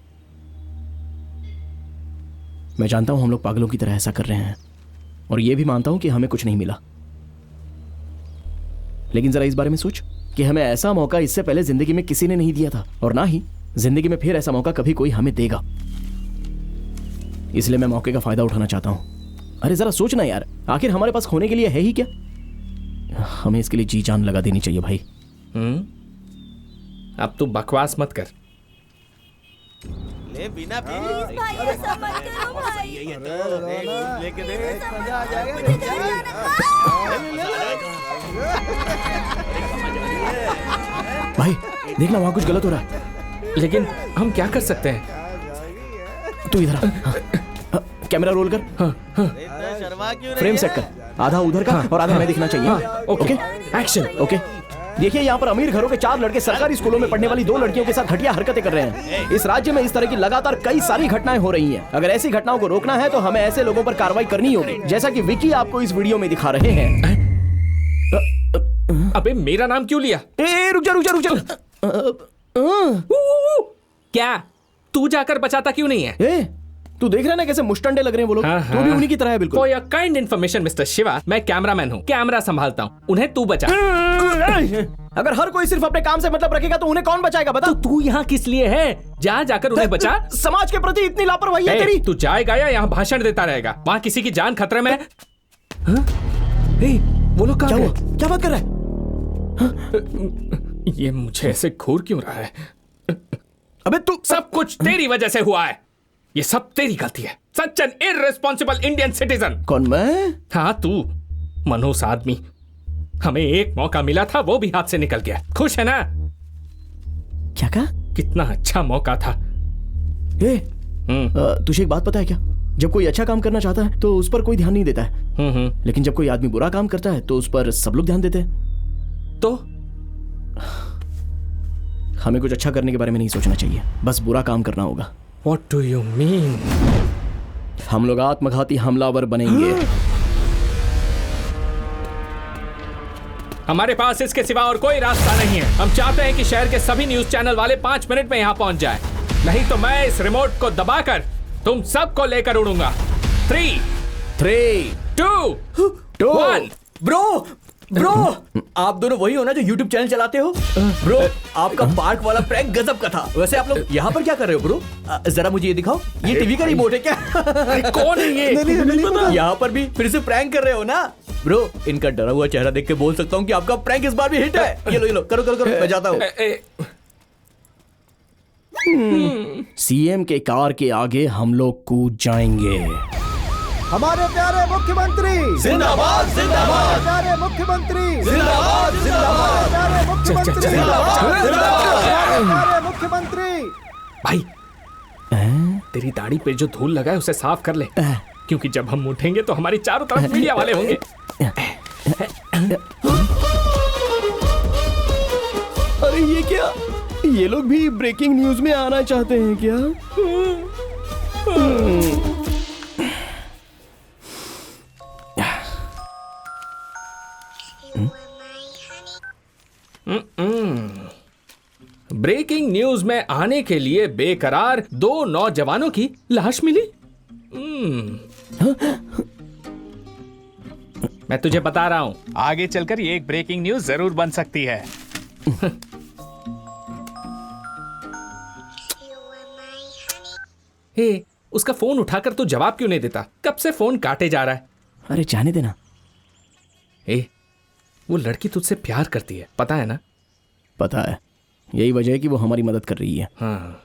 मैं जानता हूं हम लोग पागलों की तरह ऐसा कर रहे हैं और ये भी मानता हूं कि हमें कुछ नहीं मिला, लेकिन जरा इस बारे में सोच कि हमें ऐसा मौका इससे पहले जिंदगी में किसी ने नहीं दिया था और ना ही जिंदगी में फिर ऐसा मौका कभी कोई हमें देगा। इसलिए मैं मौके का फायदा उठाना चाहता हूं। अरे जरा सोचना यार, आखिर हमारे पास खोने के लिए है ही क्या? हमें इसके लिए जी जान लगा देनी चाहिए भाई। अब तू बकवास मत कर। ले बिना पी लेके दे, मजा आ जाएगा। भाई देखना वहां कुछ गलत हो रहा है। लेकिन हम क्या कर सकते हैं? तू इधर कैमरा रोल कर। फ्रेम सेट कर, आधा उधर का और आधा मैं दिखना चाहिए। Okay action. ओके देखिए यहाँ पर अमीर घरों के 4 लड़के सरकारी स्कूलों में पढ़ने वाली 2 लड़कियों के साथ घटिया हरकतें कर रहे हैं। इस राज्य में इस तरह की लगातार कई सारी घटनाएं हो रही हैं। अगर ऐसी घटनाओं को रोकना है तो हमें ऐसे लोगों पर कार्रवाई करनी होगी, जैसा कि विकी आपको इस वीडियो में दिखा रहे हैं। अबे मेरा नाम क्यों लिया? रुक जा। क्या तू जाकर बचाता क्यों नहीं है? तू देख रहा है ना कैसे मुस्टंडे लग रहे हैं वो लोग। तू भी उन्हीं की तरह है बिल्कुल। For your kind information, mister Shiva, मैं कैमरामैन हूँ, कैमरा संभालता हूँ। उन्हें तू बचा। अगर हर कोई सिर्फ अपने काम से मतलब रखेगा तो उन्हें कौन बचाएगा बता? तो तू यहाँ किस लिए है? जा जाकर उन्हें बचा। समाज के प्रति इतनी लापरवाही है तेरी। तू जाएगा या यहाँ भाषण देता रहेगा? वहाँ किसी की जान खतरे में है। वो लोग क्या हुआ? क्या बात कर रहा है? ये मुझे ऐसे घूर क्यों रहा है? अबे तू, सब कुछ तेरी वजह से हुआ है। ये सब तेरी गलती है। Such an irresponsible Indian citizen. कौन मैं? हाँ तू, मनहूस आदमी। हमें एक मौका मिला था, वो भी हाथ से निकल गया। खुश है ना? क्या कहा? कितना अच्छा मौका था। तुझे एक बात पता है क्या? जब कोई अच्छा काम करना चाहता है तो उस पर कोई ध्यान नहीं देता है, लेकिन जब कोई आदमी बुरा काम करता है तो उस पर सब लोग ध्यान देते हैं। तो हमें कुछ अच्छा करने के बारे में नहीं सोचना चाहिए, बस बुरा काम करना होगा। What do you mean? हम लोग आत्मघाती हमलावर बनेंगे। हमारे पास इसके सिवा और कोई रास्ता नहीं है। हम चाहते हैं कि शहर के सभी न्यूज चैनल वाले 5 मिनट में यहाँ पहुंच जाए, नहीं तो मैं इस रिमोट को दबाकर तुम सबको लेकर उड़ूंगा। 3, 2, 1। ब्रो आप दोनों वही हो ना जो YouTube चैनल चलाते हो? ब्रो आपका पार्क वाला प्रैंक गजब का था। वैसे आप लोग यहाँ पर क्या कर रहे हो ब्रो? जरा मुझे ये दिखाओ, ये टीवी का रिमोट है क्या? कौन है ये? नहीं, यहाँ पर भी फिर से प्रैंक कर रहे हो ना? ब्रो इनका डरा हुआ चेहरा देख के बोल सकता हूँ कि आपका प्रैंक इस बार भी हिट है। ये लो करो मैं जाता हूँ। सीएम के कार के आगे हम लोग कूद जाएंगे। हमारे प्यारे मुख्यमंत्री जिंदाबाद जिंदाबाद, प्यारे मुख्यमंत्री जिंदाबाद जिंदाबाद, प्यारे मुख्यमंत्री प्यारे मुख्यमंत्री। भाई तेरी दाढ़ी पे जो धूल लगा है उसे साफ कर ले, क्योंकि जब हम उठेंगे तो हमारी चारों तरफ मीडिया वाले होंगे। अरे ये क्या, ये लोग भी ब्रेकिंग न्यूज में आना चाहते हैं क्या? ब्रेकिंग न्यूज में आने के लिए बेकरार 2 नौजवानों की लाश मिली। मैं तुझे बता रहा हूं, आगे चलकर ये एक ब्रेकिंग न्यूज जरूर बन सकती है। हे, उसका फोन उठाकर तू जवाब क्यों नहीं देता? कब से फोन काटे जा रहा है। अरे जाने देना। वो लड़की तुझसे प्यार करती है, पता है ना? पता है, यही वजह है कि वो हमारी मदद कर रही है। हाँ,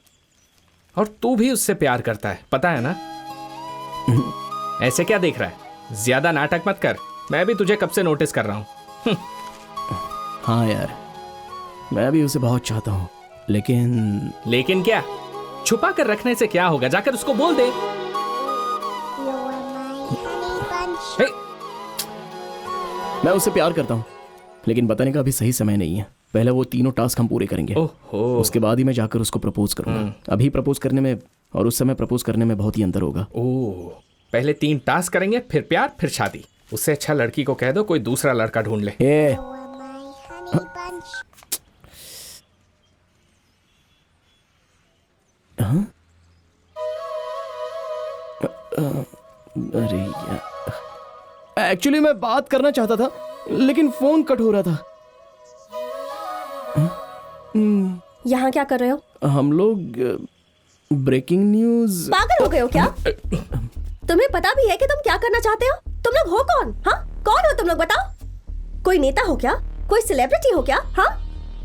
और तू भी उससे प्यार करता है, पता है ना? ऐसे क्या देख रहा है? ज्यादा नाटक मत कर, मैं भी तुझे कब से नोटिस कर रहा हूं। हाँ यार, मैं भी उसे बहुत चाहता हूँ, लेकिन क्या? छुपा कर रखने से क्या होगा? जाकर उसको बोल दे। मैं उससे प्यार करता हूँ, लेकिन बताने का अभी सही समय नहीं है। पहले वो 3 टास्क हम पूरे करेंगे, उसके बाद ही मैं जाकर उसको प्रपोज करूंगा। अभी प्रपोज करने में और उस समय प्रपोज करने में बहुत ही अंतर होगा। पहले 3 टास्क करेंगे, फिर प्यार, फिर शादी। उससे अच्छा लड़की को कह दो कोई दूसरा लड़का ढूंढ ले। अरे यार, एक्चुअली मैं बात करना चाहता था, लेकिन फोन कट हो रहा था। यहाँ क्या कर रहे हो? हम लोग ब्रेकिंग न्यूज। पागल हो गए हो क्या? तुम्हें पता भी है कि तुम क्या करना चाहते हो? तुम लोग हो कौन? हाँ, कौन हो तुम लोग? बताओ। कोई नेता हो क्या? कोई सेलिब्रिटी हो क्या? हाँ,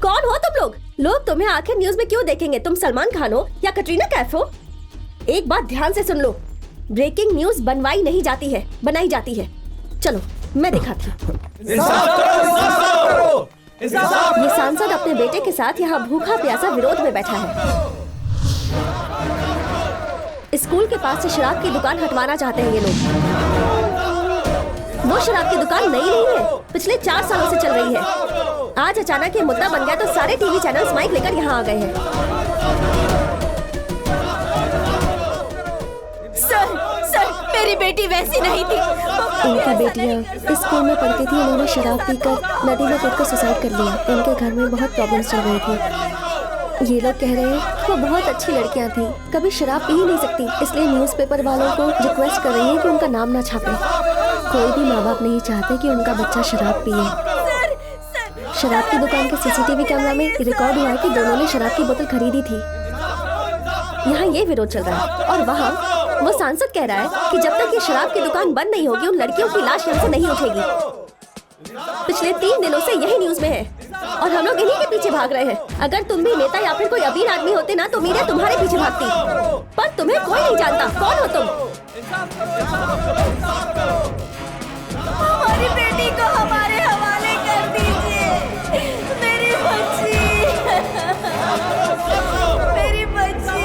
कौन हो तुम लोग? लोग तुम्हें आखिर न्यूज में क्यों देखेंगे? तुम सलमान खान हो या कटरीना कैफ हो? एक बात ध्यान से सुन लो, ब्रेकिंग न्यूज बनवाई नहीं जाती है, बनाई जाती है। चलो मैं दिखाती हूँ। ये सांसद अपने बेटे के साथ यहाँ भूखा प्यासा विरोध में बैठा है। स्कूल के पास से शराब की दुकान हटवाना चाहते हैं ये लोग। वो शराब की दुकान नई नहीं है, पिछले 4 सालों से चल रही है। आज अचानक ये मुद्दा बन गया तो सारे टीवी चैनल्स माइक लेकर यहाँ आ गए हैं। सर, मेरी बेटी वैसी नहीं थी। इनकी बेटियाँ इस स्कूल में पढ़ती थी, उन्होंने शराब पीकर नदी में कूदकर सुसाइड कर लिया। इनके घर में बहुत प्रॉब्लम्स चल रही थी। ये लोग कह रहे हैं कि वो बहुत अच्छी लड़कियां थी, कभी शराब पी ही नहीं सकती, इसलिए न्यूज़पेपर वालों को रिक्वेस्ट कर रही है कि उनका नाम ना छापे। कोई भी माँ बाप नहीं चाहते कि उनका बच्चा शराब पिए। शराब की दुकान के सीसीटीवी कैमरा में रिकॉर्ड हुआ है कि दोनों ने शराब की बोतल खरीदी थी। यहाँ ये विरोध चल रहा है और वहाँ वो सांसद कह रहा है कि जब तक ये शराब की दुकान बंद नहीं होगी उन लड़कियों की लाश यहाँ से नहीं उठेगी। पिछले 3 दिनों से यही न्यूज में है और हम लोग इन्हीं के पीछे भाग रहे हैं। अगर तुम भी नेता या फिर कोई अमीर आदमी होते ना तो मीडिया तुम्हारे पीछे भागती, पर तुम्हें कोई नहीं जानता। कौन हो तुम? हमारी बेटी को हमारे हवाले कर दीजिए। मेरी बच्ची, मेरी बच्ची।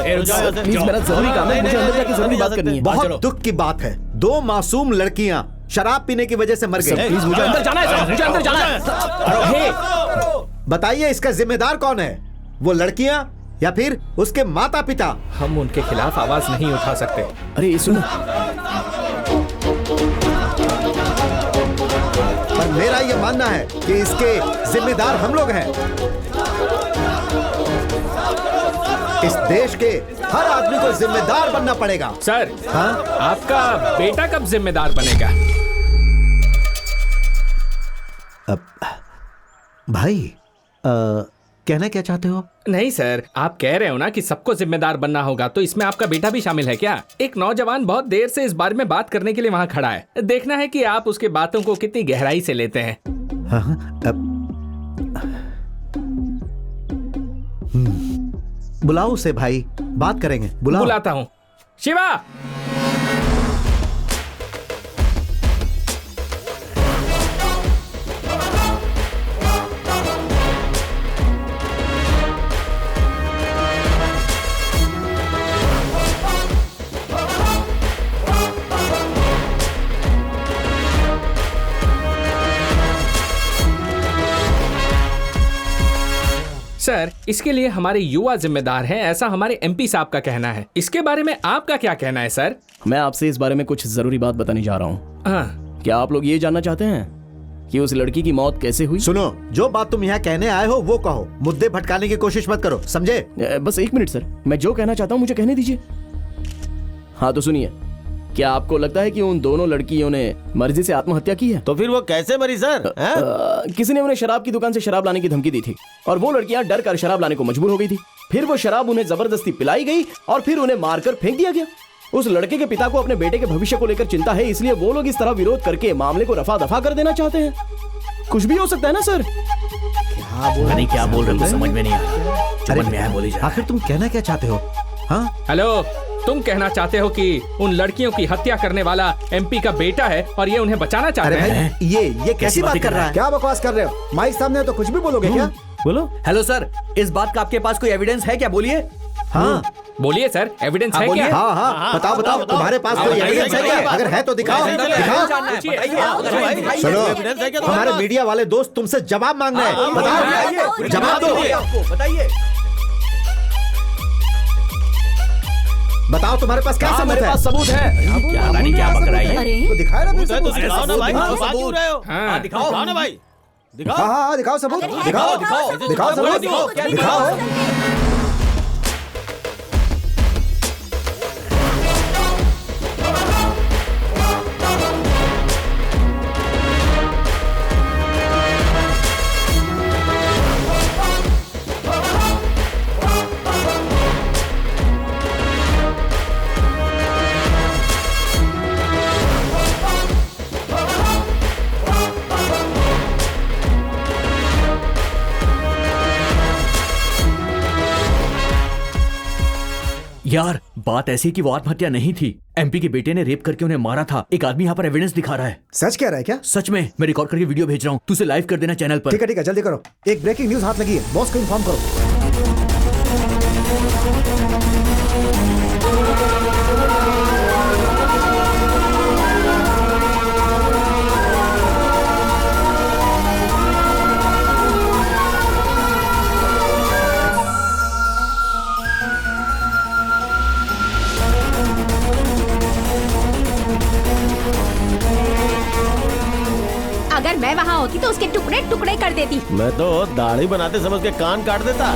प्लीज, मेरा जरूरी काम है, मुझे अंदर जाके जरूरी बात करनी है। बहुत दुख की बात है, 2 मासूम लड़कियां शराब पीने की वजह से मर गई। प्लीज मुझे अंदर जाना है, मुझे अंदर जाना है। बताइए इसका जिम्मेदार कौन है? वो लड़कियां या फिर उसके माता पिता? हम उनके खिलाफ आवाज नहीं उठा सकते। अरे सुनो, पर मेरा ये मानना है कि इसके जिम्मेदार हम लोग हैं। इस देश के हर आदमी को जिम्मेदार बनना पड़ेगा। सर, हाँ? आपका बेटा कब जिम्मेदार बनेगा? भाई कहना क्या चाहते हो? नहीं सर, आप कह रहे हो ना कि सबको जिम्मेदार बनना होगा, तो इसमें आपका बेटा भी शामिल है क्या? एक नौजवान बहुत देर से इस बारे में बात करने के लिए वहाँ खड़ा है। देखना है कि आप उसके बातों को कितनी गहराई से लेते हैं। बुलाओ उसे भाई, बात करेंगे। बुलाता हूँ। शिवा, सर, इसके लिए हमारे युवा जिम्मेदार हैं, ऐसा हमारे एमपी साहब का कहना है। इसके बारे में आपका क्या कहना है सर? मैं आपसे इस बारे में कुछ जरूरी बात बताने जा रहा हूँ। हाँ। क्या आप लोग ये जानना चाहते हैं कि उस लड़की की मौत कैसे हुई? सुनो, जो बात तुम यहाँ कहने आए हो वो कहो, मुद्दे भटकाने की कोशिश मत करो, समझे? बस एक मिनट सर, मैं जो कहना चाहता हूँ मुझे कहने दीजिए। हाँ तो सुनिए, क्या आपको लगता है कि उन दोनों लड़कियों ने मर्जी से आत्महत्या की है? तो फिर वो कैसे मरी सर? किसी ने उन्हें शराब की दुकान से शराब लाने की धमकी दी थी और वो लड़कियां डर कर शराब लाने को मजबूर हो गई थी। फिर वो शराब उन्हें जबरदस्ती पिलाई गई और फिर उन्हें मारकर फेंक दिया गया। उस लड़के के पिता को अपने बेटे के भविष्य को लेकर चिंता है, इसलिए वो लोग इस तरह विरोध करके मामले को रफा दफा कर देना चाहते हैं। कुछ भी हो सकता है ना सर? क्या बोल रहे हो समझ में नहीं आ रहा। समझ में आया बोली जा। आखिर तुम कहना क्या चाहते हो? हाँ हेलो, तुम कहना चाहते हो कि उन लड़कियों की हत्या करने वाला एमपी का बेटा है और ये उन्हें बचाना चाहते हैं? ये कैसी बात कर रहा है? क्या बकवास कर रहे हो? माइक सामने तो कुछ भी बोलोगे क्या? बोलो। हेलो सर, इस बात का आपके पास कोई एविडेंस है क्या? बोलिए। हाँ बोलिए सर, एविडेंस है क्या? हाँ हाँ, बताओ तुम्हारे पास कोई एविडेंस है क्या? अगर है तो दिखाओ। सुनो, हमारे मीडिया वाले दोस्त तुमसे जवाब मांग रहे हैं, बताओ, जवाब दो। बताइए। बताओ तुम्हारे पास क्या सबूत मेरे है? पास सबूत है। क्या पता नहीं क्या बक रहा है। अरे तो दिखाए ना फिर सबूत। दिखाओ ना भाई, हाँ, बात क्यों रहे हो? हाँ, दिखाओ ना भाई, दिखाओ। हाँ, दिखाओ सबूत। दिखाओ दिखाओ सबूत। दिखाओ। यार बात ऐसी है कि वो आत्महत्या नहीं थी, एमपी के बेटे ने रेप करके उन्हें मारा था। एक आदमी यहाँ पर एविडेंस दिखा रहा है। सच कह रहा है क्या? सच में, मैं रिकॉर्ड करके वीडियो भेज रहा हूँ, तू उसे लाइव कर देना चैनल पर। ठीक है जल्दी करो। एक ब्रेकिंग न्यूज हाथ लगी है, बॉस को इन्फॉर्म करो। अगर मैं वहाँ होती तो उसके टुकड़े टुकड़े कर देती। मैं तो दाढ़ी बनाते समझ के कान काट देता।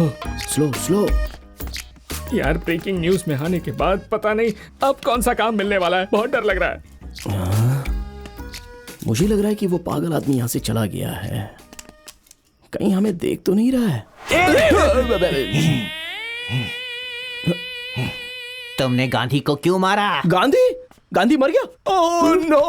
Slow slow. यार ब्रेकिंग न्यूज में आने के बाद पता नहीं अब कौन सा काम मिलने वाला है, बहुत डर लग रहा है। मुझे लग रहा है कि वो पागल आदमी यहाँ से चला गया है, कहीं हमें देख तो नहीं रहा है। तुमने गांधी को क्यों मारा? गांधी? गांधी मर गया? Oh no!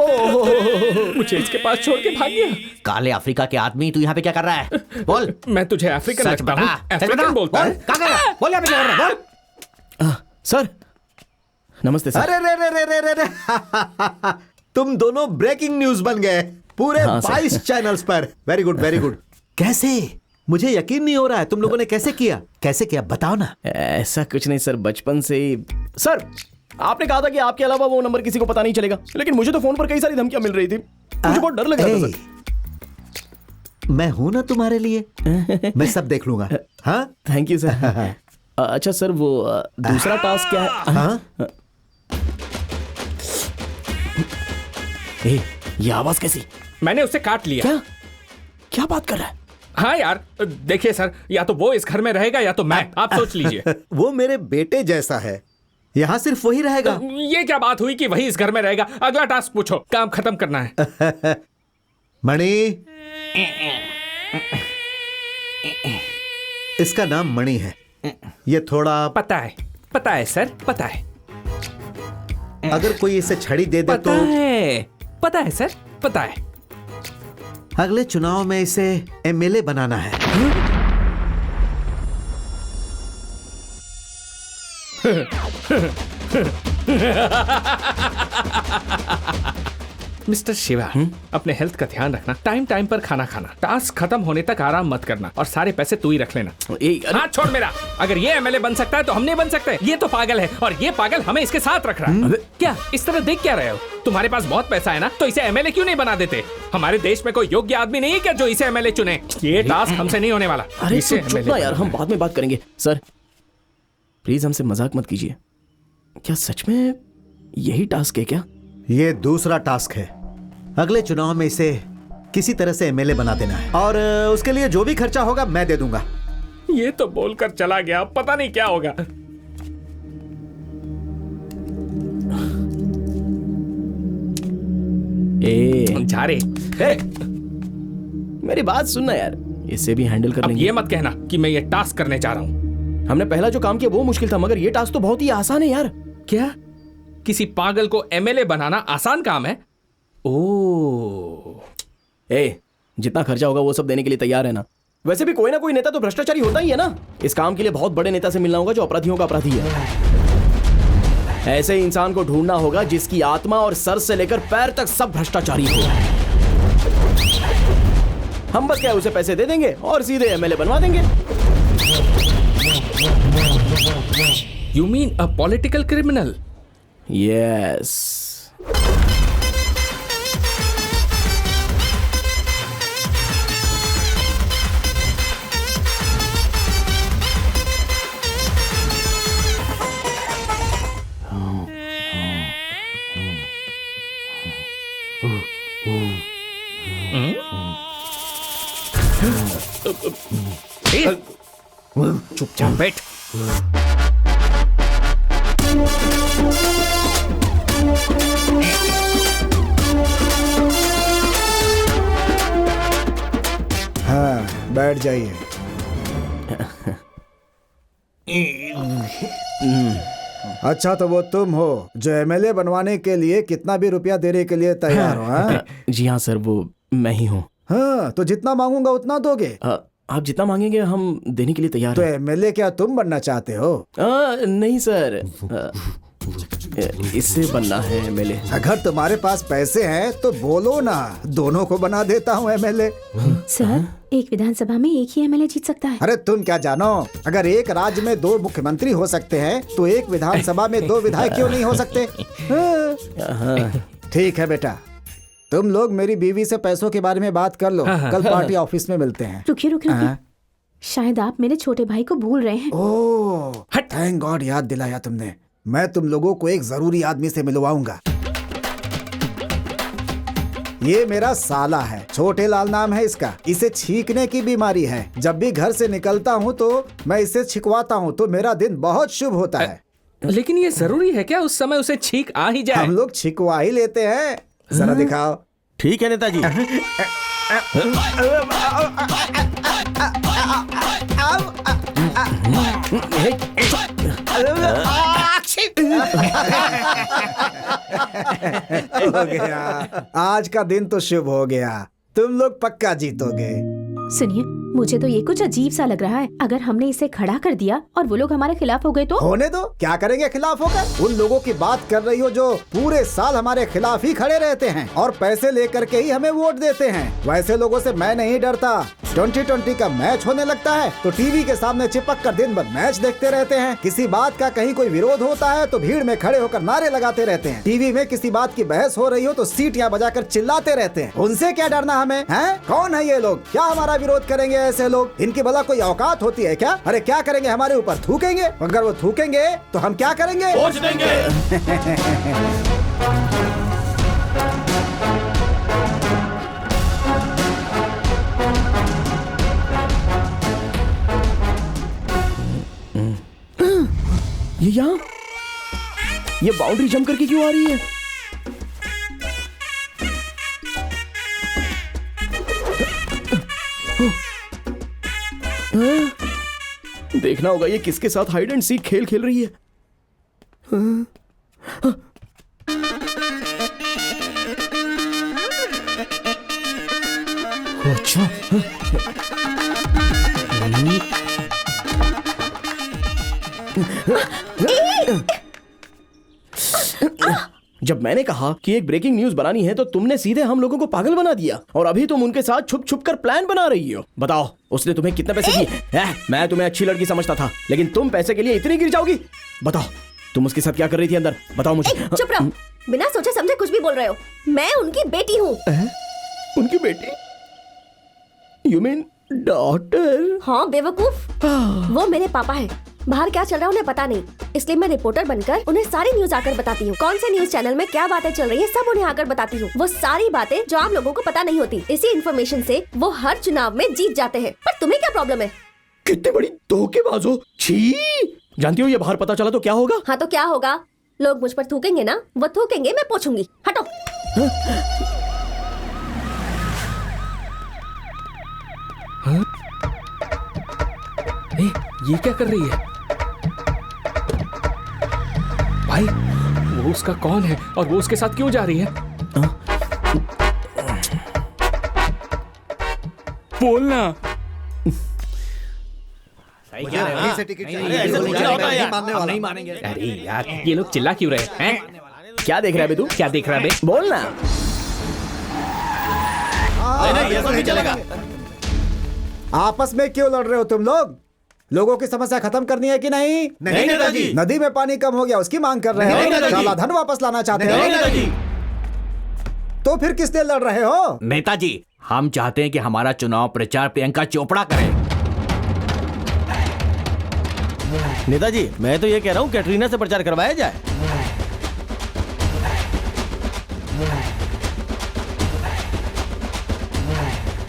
मुझे इसके पास छोड़ के भाग गया। काले अफ्रीका के आदमी, तू यहाँ पे क्या कर रहा है? बोल। मैं तुझे अफ्रीकन सच लगता बता, हूँ? सच अफ्रीकन बता। बोलता बोल, है? कहाँ गया? बोल यहाँ पे क्या कर रहा है? बोल। सर नमस्ते सर। अरे रे रे रे रे रे रे तुम दोनों ब्रेकिंग न्यूज बन गए पूरे हाँ, सर। 22 चैनल्स पर। Very good very good. कैसे? मुझे यकीन नहीं हो रहा है तुम लोगों ने कैसे किया बताओ ना। ऐसा कुछ नहीं सर, बचपन से ही। सर आपने कहा था कि आपके अलावा वो नंबर किसी को पता नहीं चलेगा, लेकिन मुझे तो फोन पर कई सारी धमकियां मिल रही थी, मुझे बहुत डर लग रहा था सर। मैं हूं ना तुम्हारे लिए, मैं सब देख लूंगा। हाँ थैंक यू सर। अच्छा सर वो दूसरा टास्क क्या है? हाँ? ये आवाज कैसी? मैंने उसे काट लिया। क्या क्या बात कर रहा है? हाँ यार देखिए सर, या तो वो इस घर में रहेगा या तो मैं, आप सोच लीजिए। वो मेरे बेटे जैसा है, यहाँ सिर्फ वही रहेगा। ये क्या बात हुई कि वही इस घर में रहेगा? अगला टास्क पूछो, काम खत्म करना है। मणि, इसका नाम मणि है। ये थोड़ा पता है सर, पता है। अगर कोई इसे छड़ी दे दे पता है सर, पता है। अगले चुनाव में इसे एमएलए बनाना है। मिस्टर शिवा, अपने हेल्थ का ध्यान रखना, टाइम टाइम पर खाना खाना, टास्क खत्म होने तक आराम मत करना और सारे पैसे तू ही रख लेना। हाथ छोड़ मेरा। अगर ये एमएलए बन सकता है तो हम नहीं बन सकते। ये तो पागल है और ये पागल हमें इसके साथ रख रहा है। क्या इस तरह देख क्या रहे हो? तुम्हारे पास बहुत पैसा है ना, तो इसे एमएलए क्यों नहीं बना देते? हमारे देश में कोई योग्य आदमी नहीं है क्या जो इसे एमएलए चुने? ये टास्क हमसे नहीं होने वाला। अरे इसे चुप ना यार, हम बाद में बात करेंगे। सर प्लीज हमसे मजाक मत कीजिए। क्या सच में यही टास्क है क्या? ये दूसरा टास्क है। अगले चुनाव में इसे किसी तरह से एमएलए बना देना है और उसके लिए जो भी खर्चा होगा मैं दे दूंगा। ये तो बोलकर चला गया, पता नहीं क्या होगा। जा रे। मेरी बात सुनना यार, इसे भी हैंडल कर अब लेंगे। ये मत कहना कि मैं ये टास्क करने जा रहा हूँ। हमने पहला जो काम किया वो मुश्किल था, मगर ये टास्क तो बहुत ही आसान है यार। क्या किसी पागल को एमएलए बनाना आसान काम है? जितना खर्चा होगा वो सब देने के लिए तैयार है ना? वैसे भी कोई ना कोई नेता तो भ्रष्टाचारी होता ही है ना। इस काम के लिए बहुत बड़े नेता से मिलना होगा जो अपराधियों का अपराधी है। ऐसे इंसान को ढूंढना होगा जिसकी आत्मा और सर से लेकर पैर तक सब भ्रष्टाचारी हो। हम बस क्या उसे पैसे दे देंगे और सीधे एमएलए बनवा देंगे। You mean a political criminal? Yes. चुपचाप बैठ। हाँ बैठ जाइए। अच्छा तो वो तुम हो जो एमएलए बनवाने के लिए कितना भी रुपया देने के लिए तैयार हो? हाँ? जी हाँ सर, वो मैं ही हूँ। हाँ तो जितना मांगूंगा उतना दोगे? आप जितना मांगेंगे हम देने के लिए तैयार तो हैं। एमएलए क्या तुम बनना चाहते हो? नहीं सर, इससे बनना है एमएलए। अगर तुम्हारे पास पैसे हैं तो बोलो ना, दोनों को बना देता हूँ एमएलए। सर एक विधानसभा में एक ही एमएलए जीत सकता है। अरे तुम क्या जानो, अगर एक राज्य में 2 मुख्यमंत्री हो सकते हैं तो एक विधानसभा में 2 विधायक क्यों नहीं हो सकते? ठीक है बेटा, तुम लोग मेरी बीवी से पैसों के बारे में बात कर लो। कल पार्टी ऑफिस में मिलते हैं। रुकिए, शायद आप मेरे छोटे भाई को भूल रहे हैं। ओह थैंक गॉड, याद दिलाया तुमने। मैं तुम लोगों को एक जरूरी आदमी से मिलवाऊंगा। ये मेरा साला है, छोटे लाल नाम है इसका। इसे छींकने की बीमारी है। जब भी घर से निकलता हूँ तो मैं इसे छिकवाता हूँ तो मेरा दिन बहुत शुभ होता है। लेकिन ये जरूरी है क्या उस समय उसे छींक आ ही जाए? हम लोग छिकवा ही लेते हैं। जरा दिखाओ। ठीक है नेताजी। हो गया, आज का दिन तो शुभ हो गया। तुम लोग पक्का जीतोगे। सुनिए, मुझे तो ये कुछ अजीब सा लग रहा है। अगर हमने इसे खड़ा कर दिया और वो लोग हमारे खिलाफ हो गए तो? होने दो, क्या करेंगे खिलाफ होकर? उन लोगों की बात कर रही हो जो पूरे साल हमारे खिलाफ ही खड़े रहते हैं और पैसे लेकर के ही हमें वोट देते हैं। वैसे लोगों से मैं नहीं डरता। 2020 का मैच होने लगता है तो टीवी के सामने चिपक कर दिन भर मैच देखते रहते हैं। किसी बात का कहीं कोई विरोध होता है तो भीड़ में खड़े होकर नारे लगाते रहते हैं। टीवी में किसी बात की बहस हो रही हो तो सीटियां बजाकर चिल्लाते रहते हैं। उनसे क्या डरना हमें, हैं? कौन है ये लोग? क्या हमारा विरोध करेंगे ऐसे लोग? इनकी भला कोई औकात होती है क्या? अरे क्या करेंगे, हमारे ऊपर थूकेंगे? अगर वो थूकेंगे तो हम क्या करेंगे? पहुंच देंगे। ये यहाँ, ये बाउंड्री जंप करके क्यों आ रही है? देखना होगा ये किसके साथ हाइड एंड सीक खेल खेल रही है। अच्छा, जब मैंने कहा कि एक ब्रेकिंग न्यूज बनानी है तो तुमने सीधे हम लोगों को पागल बना दिया और अभी तुम उनके साथ छुप छुप कर प्लान बना रही हो। बताओ उसने तुम्हें कितने पैसे दिए? मैं तुम्हें अच्छी लड़की समझता था लेकिन तुम पैसे के लिए इतनी गिर जाओगी? बताओ तुम उसके साथ क्या कर रही थी अंदर? बताओ मुझे। चुप रहो, बिना सोचे समझे कुछ भी बोल रहे हो। मैं उनकी बेटी हूँ। उनकी बेटी? You mean daughter? हाँ बेवकूफ, वो मेरे पापा है। बाहर क्या चल रहा है उन्हें पता नहीं, इसलिए मैं रिपोर्टर बनकर उन्हें सारी न्यूज आकर बताती हूँ। कौन से न्यूज चैनल में क्या बातें चल रही है सब उन्हें आकर बताती हूँ। वो सारी बातें जो आम लोगों को पता नहीं होती। इसी इन्फॉर्मेशन से वो हर चुनाव में जीत जाते हैं। पर तुम्हें क्या प्रॉब्लम है? कितने बड़ी धोखेबाज हो। छी! जानती हो ये बाहर पता चला तो क्या होगा? हाँ तो क्या होगा? लोग मुझ पर थूकेंगे ना, वो थूकेंगे, मैं पूछूंगी। हटो। ये क्या कर रही है भाई? वो उसका कौन है और वो उसके साथ क्यों जा रही है? बोलना। नहीं मानेंगे। अरे यार ये लोग चिल्ला क्यों रहे हैं? क्या देख रहा है बे तू? क्या देख रहा है बे? बोलना। नहीं, ये सब नहीं चलेगा। आपस में क्यों लड़ रहे हो तुम लोग? लोगों की समस्या खत्म करनी है कि नहीं? नहीं नेताजी। नदी में पानी कम हो गया उसकी मांग कर रहे नहीं हो? नेताजी। काला धन वापस लाना चाहते नहीं हो? नेताजी। तो फिर किस लिए लड़ रहे हो? नेताजी, हम चाहते हैं कि हमारा चुनाव प्रचार प्रियंका चोपड़ा करे। नेताजी मैं तो ये कह रहा हूँ कैटरीना से प्रचार करवाया जाए।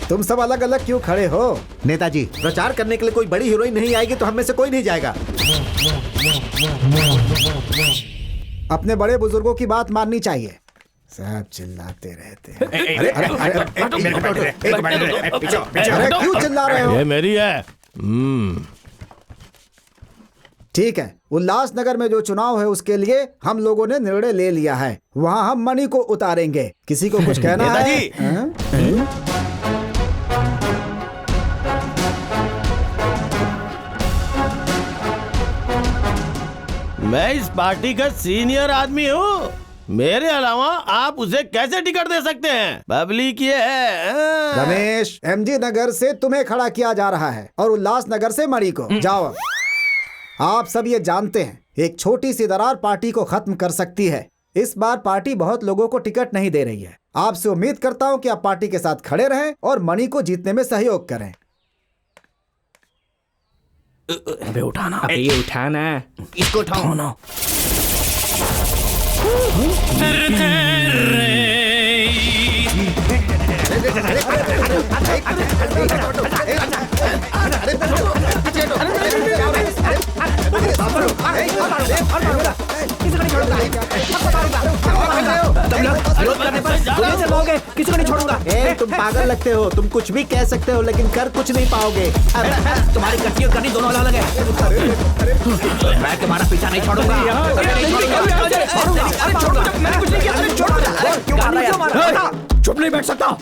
तुम सब अलग अलग क्यों खड़े हो? नेताजी प्रचार करने के लिए कोई बड़ी हीरोइन नहीं आएगी तो हम में से कोई नहीं जाएगा। अपने बड़े बुजुर्गों की बात माननी चाहिए। सब चिल्लाते रहते हैं। अरे क्यों चिल्ला रहे हो? ये मेरी है। ठीक है, उल्लासनगर में जो चुनाव है उसके लिए हम लोगों ने निर्णय ले लिया है। वहाँ हम मणि को उतारेंगे। किसी को कुछ कहना है? मैं इस पार्टी का सीनियर आदमी हूँ। मेरे अलावा आप उसे कैसे टिकट दे सकते हैं? पब्लिक ये है। रमेश, एमजी नगर से तुम्हें खड़ा किया जा रहा है और उल्लासनगर से मणि को। जाओ। आप सब ये जानते हैं एक छोटी सी दरार पार्टी को खत्म कर सकती है। इस बार पार्टी बहुत लोगों को टिकट नहीं दे रही है। आपसे उम्मीद करता हूँ कि आप पार्टी के साथ खड़े रहें और मणि को जीतने में सहयोग करें। अबे उठाना। अबे ये उठाना। इसको उठाओ ना। किसी को नहीं छोड़ूंगा। तुम पागल लगते हो, तुम कुछ भी कह सकते हो लेकिन कर कुछ नहीं पाओगे। तुम्हारी कट्टी और करनी दोनों अलग अलग है। मैं तुम्हारा पीछा नहीं छोड़ूंगा। चुप नहीं बैठ सकता।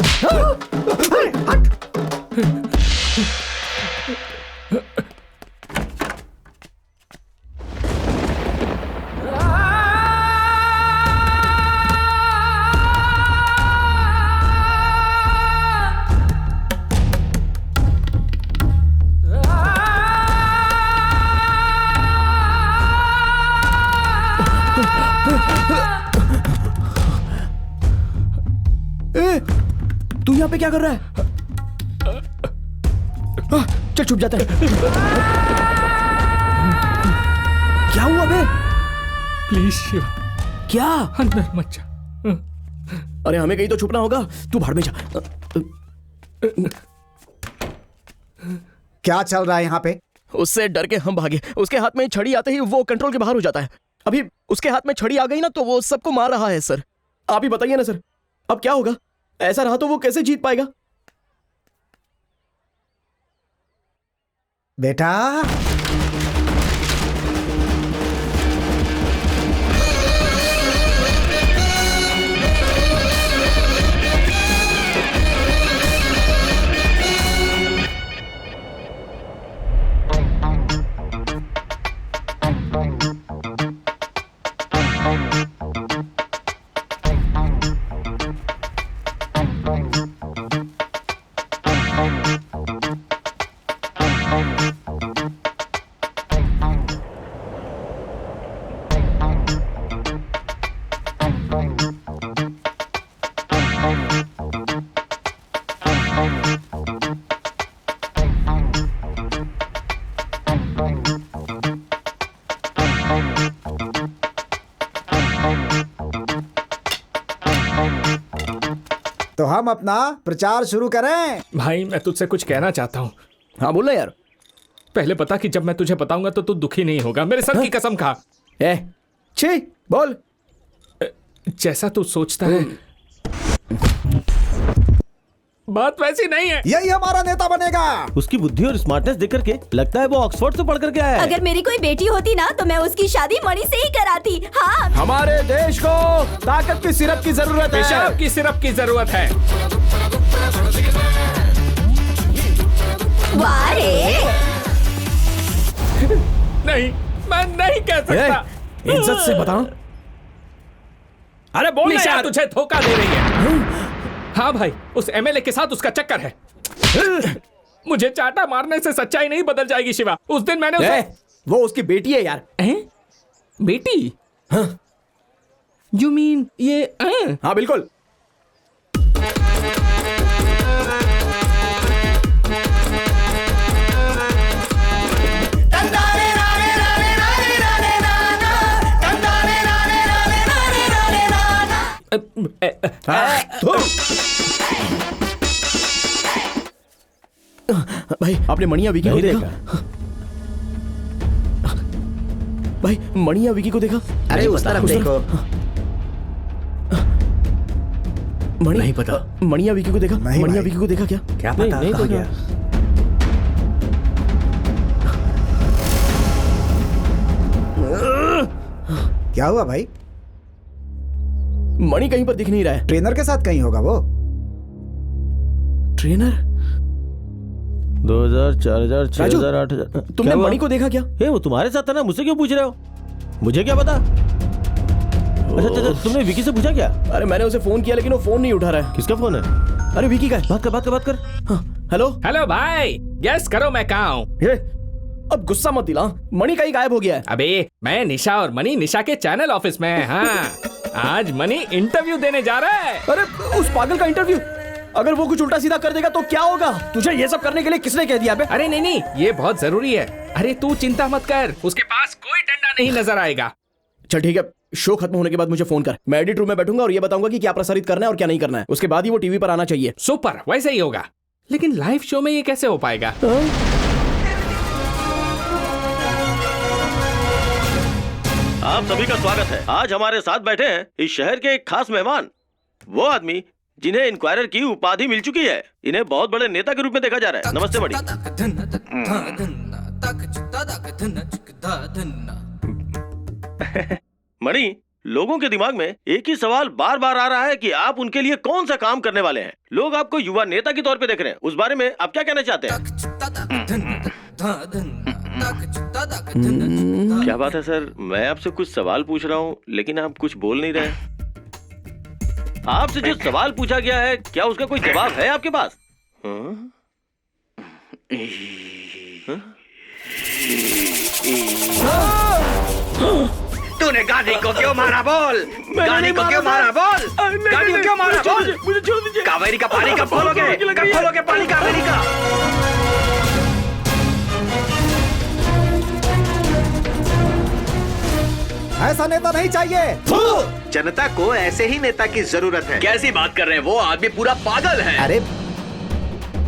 तू यहाँ पे क्या कर रहा है? चल छुप जाता है। क्या हुआ बे? प्लीज शिवा, क्या? अंदर मत जा। अरे हमें कहीं तो छुपना होगा। तू भाड़ में जा। क्या चल रहा है यहाँ पे? उससे डर के हम भागे। उसके हाथ में छड़ी आते ही वो कंट्रोल के बाहर हो जाता है। अभी उसके हाथ में छड़ी आ गई ना तो वो सबको मार रहा है सर। आप ही बताइए ना सर, अब क्या होगा? ऐसा रहा तो वो कैसे जीत पाएगा? बेटा तो हम अपना प्रचार शुरू करें। भाई मैं तुझसे कुछ कहना चाहता हूँ। हाँ बोल ना यार। पहले बता कि जब मैं तुझे बताऊंगा तो तू दुखी नहीं होगा। मेरे सर की कसम खा। छी बोल। जैसा तू सोचता है बात वैसी नहीं है। यही हमारा नेता बनेगा। उसकी बुद्धि और स्मार्टनेस देख करके लगता है वो ऑक्सफोर्ड से पढ़ करके आया है। अगर मेरी कोई बेटी होती ना तो मैं उसकी शादी मणि से ही कराती। हाँ। हमारे देश को ताकत की सिरप की जरूरत है। पेशाब की सिरप की जरूरत है। वाह रे। नहीं, मैं नहीं कह सकता। इज्जत से बताओ। अरे बोल यार, तुझे धोखा दे रही है। हाँ भाई, उस एमएलए के साथ उसका चक्कर है। मुझे चाटा मारने से सच्चाई नहीं बदल जाएगी शिवा। उस दिन मैंने उसे... वो उसकी बेटी है यार। बेटी? यू मीन ये? हाँ बिल्कुल। भाई आपने मणिया विकी को देखा? भाई मणिया विकी को देखा? अरे उस तरफ देखो। मणि नहीं पता। मणिया विकी को देखा? मणिया विकी को देखा क्या? क्या पता? नहीं तो क्या? क्या हुआ भाई? मणि कहीं पर दिख नहीं रहा है। ट्रेनर के साथ कहीं होगा वो। ट्रेनर? 2000, 4000, 6000, 8000। तुमने मणि को देखा क्या? वो तुम्हारे साथ था ना, मुझसे क्यों पूछ रहे हो? मुझे क्या पता? अच्छा, तुमने विकी से पूछा क्या? अरे मैंने उसे फोन किया लेकिन वो फोन नहीं उठा रहा है। किसका फोन है? अरे विकी का। बात कर। हेलो हेलो भाई, गेस करो मैं कहाँ हूँ? अब गुस्सा मत दिला। मणि कहीं गायब हो गया है। अबे मैं निशा और मणि निशा के चैनल ऑफिस में है। हाँ, आज मणि इंटरव्यू देने जा रहा है। अरे उस पागल का इंटरव्यू? अगर वो कुछ उल्टा सीधा कर देगा तो क्या होगा? तुझे ये सब करने के लिए किसने कह दिया बे? अरे नहीं, ये बहुत जरूरी है। अरे तू चिंता मत कर, उसके पास कोई डंडा नहीं नजर आएगा। चल ठीक है, शो खत्म होने के बाद मुझे फोन कर। मैं एडिट रूम में बैठूंगा और ये बताऊंगा कि क्या प्रसारित करना है और क्या नहीं करना है। उसके बाद ही वो टीवी पर आना चाहिए। सुपर, वैसे ही होगा। लेकिन लाइव शो में ये कैसे हो पाएगा? आप सभी का स्वागत है। आज हमारे साथ बैठे हैं इस शहर के एक खास मेहमान, वो आदमी जिन्हें इंक्वायरर की उपाधि मिल चुकी है। इन्हें बहुत बड़े नेता के रूप में देखा जा रहा है। नमस्ते मणि। मणि, लोगों के दिमाग में एक ही सवाल बार बार आ रहा है कि आप उनके लिए कौन सा काम करने वाले हैं। लोग आपको युवा नेता के तौर पे देख रहे हैं, उस बारे में आप क्या कहना चाहते हैं? क्या बात है सर, मैं आपसे कुछ सवाल पूछ रहा हूँ लेकिन आप कुछ बोल नहीं रहे। आपसे जो सवाल पूछा गया है, क्या उसका कोई जवाब है आपके पास? तूने गांधी को क्यों मारा बोल? गांधी को क्यों मारा बोल? गांधी को क्यों मारा बोल? मुझे छोड़ दीजिए। कावेरी का पानी कब खोलोगे? कब खोलोगे पानी कावेरी का? ऐसा नेता नहीं चाहिए। जनता को ऐसे ही नेता की जरूरत है। कैसी बात कर रहे हैं? वो आदमी पूरा पागल है।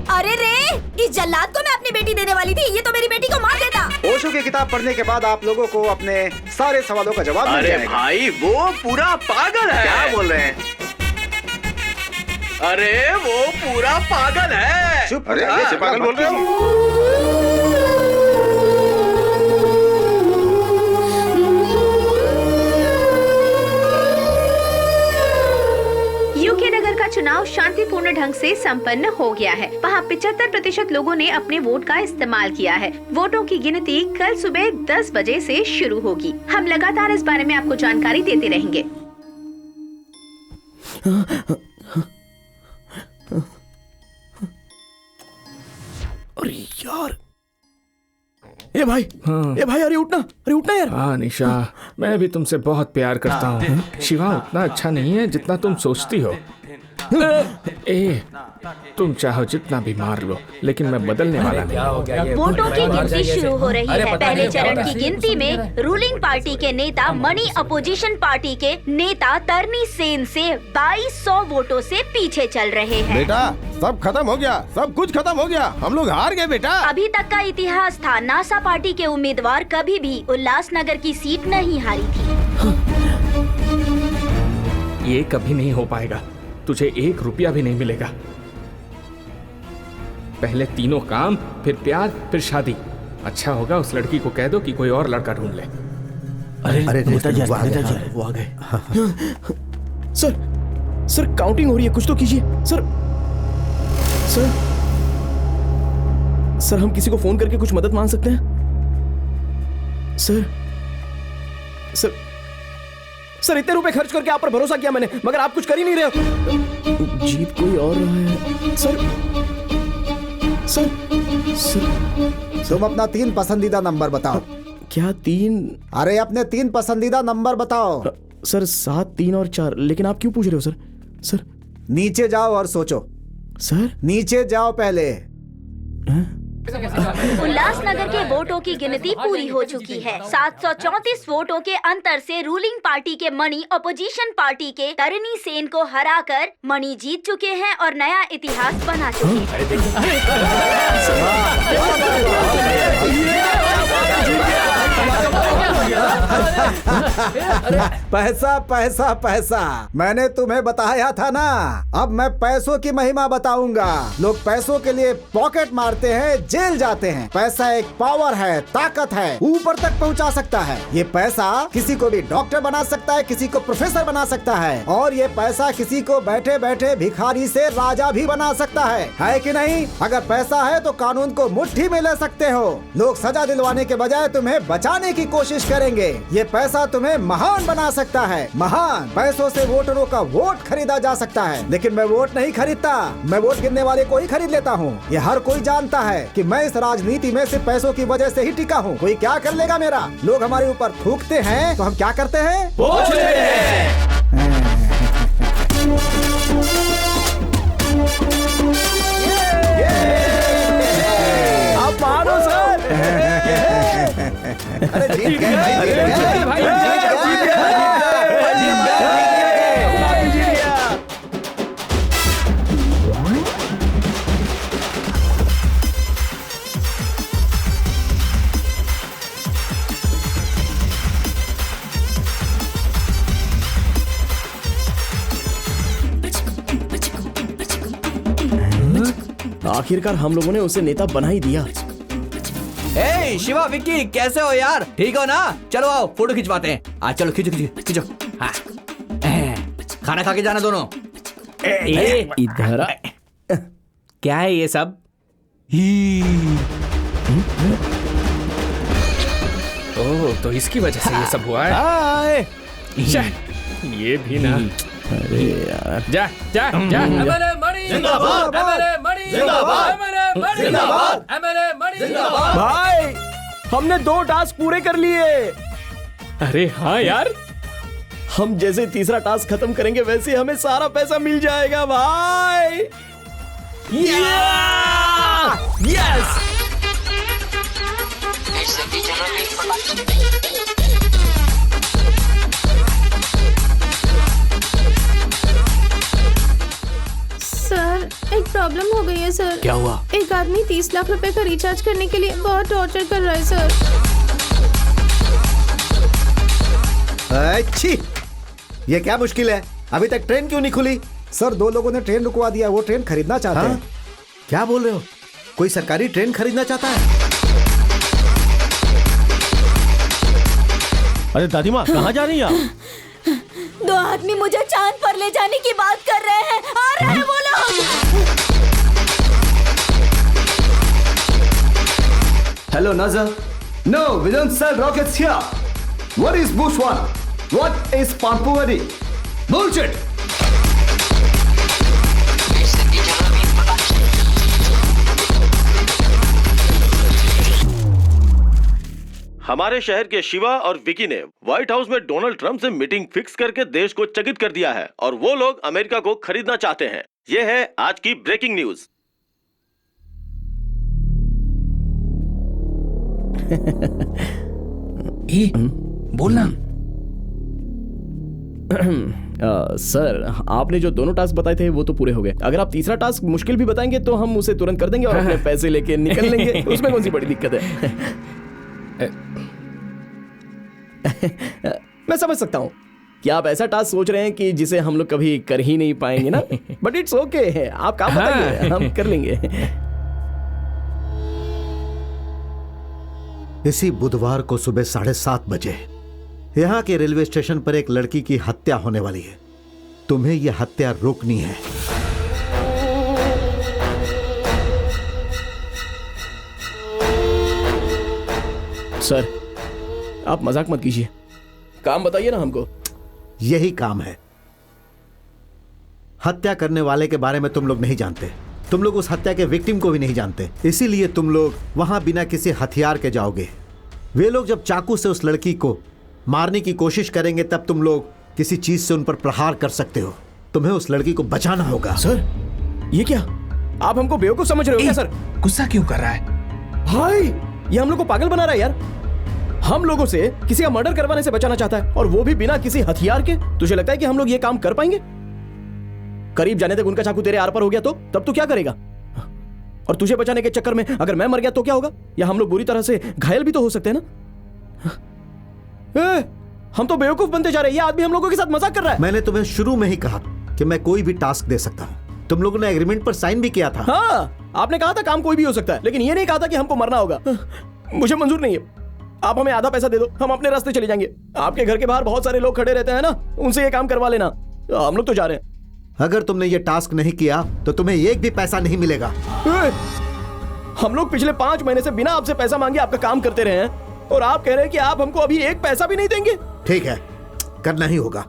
अरे रे, इस जल्लाद को मैं अपनी बेटी देने वाली थी, ये तो मेरी बेटी को मार देता। ओशो की किताब पढ़ने के बाद आप लोगों को अपने सारे सवालों का जवाब मिल जाएगा। भाई वो पूरा पागल है। क्या बोल रहे हैं? अरे वो पूरा पागल है। चुप। अरे ये पागल बोल रहे हो? यूके नगर का चुनाव शांतिपूर्ण ढंग से संपन्न हो गया है। वहाँ 75% लोगों ने अपने वोट का इस्तेमाल किया है। वोटों की गिनती कल सुबह 10 बजे से शुरू होगी। हम लगातार इस बारे में आपको जानकारी देते रहेंगे। अरे यार, ए भाई, ए भाई, अरे उठना यार। हाँ निशा, मैं भी तुमसे बहुत प्यार करता हूँ। शिवा उतना अच्छा नहीं है जितना तुम सोचती हो। ए, तुम चाहो जितना भी मार लो, लेकिन मैं बदलने वाला नहीं। वोटों की गिनती शुरू हो रही है। पहले चरण की गिनती में रूलिंग पार्टी के नेता मणि अपोजिशन पार्टी के नेता तरनी सेन से 2200 वोटों से पीछे चल रहे हैं। बेटा, सब खत्म हो गया, सब कुछ खत्म हो गया। हम लोग हार गए बेटा। अभी तक का इतिहास था, नासा पार्टी के उम्मीदवार कभी भी उल्लासनगर की सीट नहीं हारी थी। ये कभी नहीं हो पाएगा। तुझे 1 रुपया भी नहीं मिलेगा। पहले तीनों काम, फिर प्यार, फिर शादी। अच्छा होगा उस लड़की को कह दो कि कोई और लड़का ढूंढ ले। अरे नेताजी वो आ गए। सर काउंटिंग हो रही है, कुछ तो कीजिए। सर हम किसी को फोन करके कुछ मदद मांग सकते हैं? सर इतने रुपए खर्च करके आप पर भरोसा किया मैंने, मगर आप कुछ कर ही नहीं रहे हो। जीत कोई और रहा है। सर तुम अपना 3 पसंदीदा नंबर बताओ। क्या 3? अरे अपने 3 पसंदीदा नंबर बताओ। सर 7, 3 और 4। लेकिन आप क्यों पूछ रहे हो सर? नीचे जाओ और सोचो। सर नीचे जाओ पहले। उल्लासनगर के वोटों की गिनती पूरी हो चुकी है। 734 वोटों के अंतर से रूलिंग पार्टी के मणि अपोजिशन पार्टी के तरनी सेन को हराकर मणि जीत चुके हैं और नया इतिहास बना चुके हैं। पैसा पैसा पैसा, मैंने तुम्हें बताया था ना। अब मैं पैसों की महिमा बताऊंगा। लोग पैसों के लिए पॉकेट मारते हैं, जेल जाते हैं। पैसा एक पावर है, ताकत है, ऊपर तक पहुंचा सकता है। ये पैसा किसी को भी डॉक्टर बना सकता है, किसी को प्रोफेसर बना सकता है, और ये पैसा किसी को बैठे बैठे भिखारी से राजा भी बना सकता है कि नहीं? अगर पैसा है तो कानून को मुट्ठी में ले सकते हो। लोग सजा दिलवाने के बजाय तुम्हें बचाने की कोशिश करेंगे। ये पैसा तुम्हें महान बना सकता है, महान। पैसों से वोटरों का वोट खरीदा जा सकता है, लेकिन मैं वोट नहीं खरीदता, मैं वोट गिनने वाले को ही खरीद लेता हूँ। ये हर कोई जानता है कि मैं इस राजनीति में सिर्फ पैसों की वजह से ही टिका हूँ। कोई क्या कर लेगा मेरा? लोग हमारे ऊपर थूकते हैं तो हम क्या करते हैं? वोट लेते हैं। आप मानो सर। अरे जीत गए भाई, जीत गए। आखिरकार हम लोगों ने उसे नेता बना ही दिया। ए शिवा, विक्की, कैसे हो यार? ठीक हो ना? चलो आओ फोटो खिंचवाते हैं। आज चलो खींचो खींचो खींचो। हाँ। खाना खा के जाना दोनों। इधर आ। क्या है ये सब? ओह, तो इसकी वजह से ये सब हुआ है। ये भी ना। अरे यार, जा जा जा। एमएलए मणि जिंदाबाद, एमएलए मणि जिंदाबाद, एमएलए मणि जिंदाबाद, एमएलए मणि जिंदाबाद। भाई हमने 2 टास्क पूरे कर लिए। अरे हाँ यार, हम जैसे तीसरा टास्क खत्म करेंगे वैसे हमें सारा पैसा मिल जाएगा भाई। यस। सर, एक प्रॉब्लम हो गई है सर। क्या हुआ? एक आदमी 30 लाख रुपए का रिचार्ज करने के लिए बहुत टॉर्चर कर रहा है सर। अच्छी, ये क्या मुश्किल है? अभी तक ट्रेन क्यों नहीं खुली? सर, 2 लोगों ने ट्रेन रुकवा दिया। वो ट्रेन खरीदना चाहते हैं। क्या बोल रहे हो? कोई सरकारी ट्रेन खरीदना चाहता है? अरे दादी माँ, कहाँ जा रही हैं आप? 2 आदमी मुझे चांद पर ले जाने की बात कर रहे हैं। आ रहे हैं वो लोग। हेलो नजर। No, we don't sell rockets here. What is Bushwan? What is Pampuri? Bullshit. हमारे शहर के शिवा और विकी ने व्हाइट हाउस में डोनाल्ड ट्रंप से मीटिंग फिक्स करके देश को चकित कर दिया है और वो लोग अमेरिका को खरीदना चाहते हैं। ये है आज की ब्रेकिंग न्यूज। बोलना। सर, आपने जो दोनों टास्क बताए थे वो तो पूरे हो गए। अगर आप तीसरा टास्क मुश्किल भी बताएंगे तो हम उसे तुरंत कर देंगे और अपने पैसे लेके निकल लेंगे। उसमें कौन सी बड़ी दिक्कत है? मैं समझ सकता हूँ कि आप ऐसा टास्क सोच रहे हैं कि जिसे हम लोग कभी कर ही नहीं पाएंगे ना, बट इट्स ओके है। आप काम बताइए, हम कर लेंगे। इसी बुधवार को सुबह 7:30 बजे यहाँ के रेलवे स्टेशन पर एक लड़की की हत्या होने वाली है। तुम्हें यह हत्या रोकनी है। सर, आप मजाक मत कीजिए। काम बताइए ना हमको। यही काम है। हत्या करने वाले के बारे में तुम लोग नहीं जानते। तुम लोग उस हत्या के विक्टिम को भी नहीं जानते। इसीलिए तुम लोग वहां बिना किसी हथियार के जाओगे। वे लोग जब चाकू से उस लड़की को मारने की कोशिश करेंगे तब तुम लोग किसी चीज से उन पर प्रहार कर सकते हो। तुम्हें उस लड़की को बचाना होगा। सर, ये क्या? आप हमको बेवकूफ समझ रहे हो क्या? सर, गुस्सा क्यों कर रहा है? भाई, ये हम लोग को पागल बना रहा है यार। हम लोगों से किसी का मर्डर करवाने से बचाना चाहता है और वो भी बिना किसी हथियार के। तुझे लगता है कि हम लोग ये काम कर पाएंगे? करीब जाने तक उनका चाकू तेरे आर पर हो गया तो तब तू क्या करेगा? और तुझे बचाने के चक्कर में अगर मैं मर गया तो क्या होगा? या हम लोग बुरी तरह से घायल भी तो हो सकते हैं ना। हम तो बेवकूफ बनते जा रहे हैं। ये आदमी हम लोगों के साथ मजाक कर रहा है। मैंने तुम्हें शुरू में ही कहा कि मैं कोई भी टास्क दे सकता हूं। तुम लोगों ने एग्रीमेंट पर साइन भी किया था। हाँ, आपने कहा था काम कोई भी हो सकता है, लेकिन ये नहीं कहा था कि हमको मरना होगा। मुझे मंजूर नहीं है। आप हमें आधा पैसा दे दो, हम अपने रास्ते चले जाएंगे। आपके घर के बाहर बहुत सारे लोग खड़े रहते हैं ना, उनसे ये काम करवा लेना। हम लोग तो जा रहे हैं। अगर तुमने ये टास्क नहीं किया तो तुम्हें एक भी पैसा नहीं मिलेगा। हम लोग पिछले 5 महीने से बिना आपसे पैसा मांगे आपका काम करते रहे हैं और आप कह रहे हैं कि आप हमको अभी एक पैसा भी नहीं देंगे। ठीक है, करना ही होगा।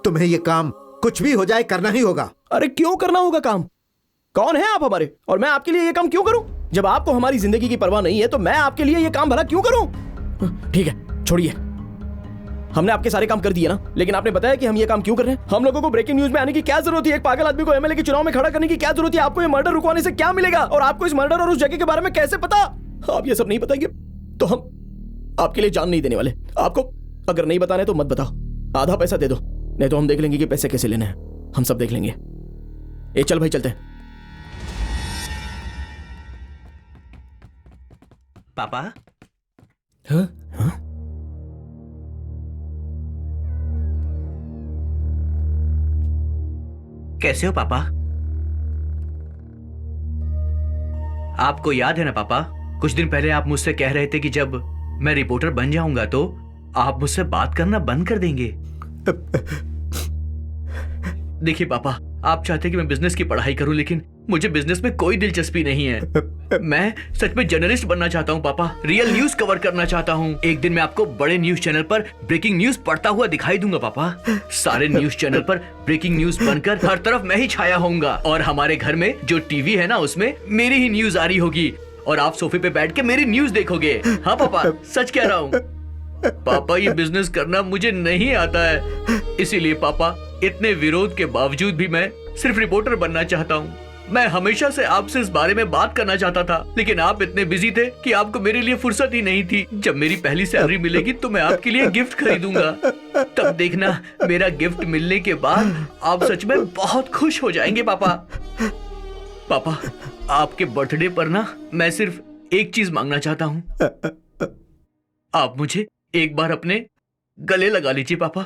तुम्हें ये काम कुछ भी हो जाए करना ही होगा। अरे क्यों करना होगा काम? कौन है आप हमारे और मैं आपके लिए ये काम क्यों करूं? जब आपको हमारी जिंदगी की परवाह नहीं है तो मैं आपके लिए ये काम भला क्यों करूं? ठीक है, छोड़िए। हमने आपके सारे काम कर दिए ना, लेकिन आपने बताया कि हम ये काम क्यों कर रहे हैं। हम लोगों को ब्रेकिंग न्यूज में आने की क्या जरूरत है? एक पागल आदमी को एमएलए के चुनाव में खड़ा करने की क्या जरूरत है? आपको ये मर्डर रुकवाने से क्या मिलेगा? और आपको इस मर्डर और उस जगह के बारे में कैसे पता? आप ये सब नहीं बताएंगे तो हम आपके लिए जान नहीं देने वाले। आपको अगर नहीं बताना है तो मत बताओ। आधा पैसा दे दो, नहीं तो हम देख लेंगे कि पैसे कैसे लेने हैं। हम सब देख लेंगे। ए चल भाई, चलते हैं। पापा, हाँ? हाँ? कैसे हो पापा? आपको याद है ना पापा, कुछ दिन पहले आप मुझसे कह रहे थे कि जब मैं रिपोर्टर बन जाऊंगा तो आप मुझसे बात करना बंद कर देंगे। देखिए पापा, आप चाहते कि मैं बिजनेस की पढ़ाई करूं, लेकिन मुझे बिजनेस में कोई दिलचस्पी नहीं है। मैं सच में जर्नलिस्ट बनना चाहता हूं पापा, रियल न्यूज कवर करना चाहता हूं। एक दिन मैं आपको बड़े न्यूज चैनल पर ब्रेकिंग न्यूज पढ़ता हुआ दिखाई दूंगा पापा। सारे न्यूज चैनल पर ब्रेकिंग न्यूज बनकर हर तरफ मैं ही छाया होऊंगा, और हमारे घर में जो टीवी है ना उसमें मेरी ही न्यूज आ रही होगी, और आप सोफे पे बैठ के मेरी न्यूज देखोगे। हाँ पापा, सच कह रहा हूँ पापा, ये बिजनेस करना मुझे नहीं आता है, इसीलिए पापा इतने विरोध के बावजूद भी मैं सिर्फ रिपोर्टर बनना चाहता हूँ। मैं हमेशा से आपसे इस बारे में बात करना चाहता था, लेकिन आप इतने बिजी थे कि आपको मेरे लिए फुर्सत ही नहीं थी। जब मेरी पहली सैलरी मिलेगी तो मैं आपके लिए गिफ्ट खरीदूंगा, तब देखना मेरा गिफ्ट मिलने के बाद आप सच में बहुत खुश हो जाएंगे पापा। पापा, आपके बर्थडे पर ना मैं सिर्फ एक चीज मांगना चाहता हूँ, आप मुझे एक बार अपने गले लगा लीजिए पापा।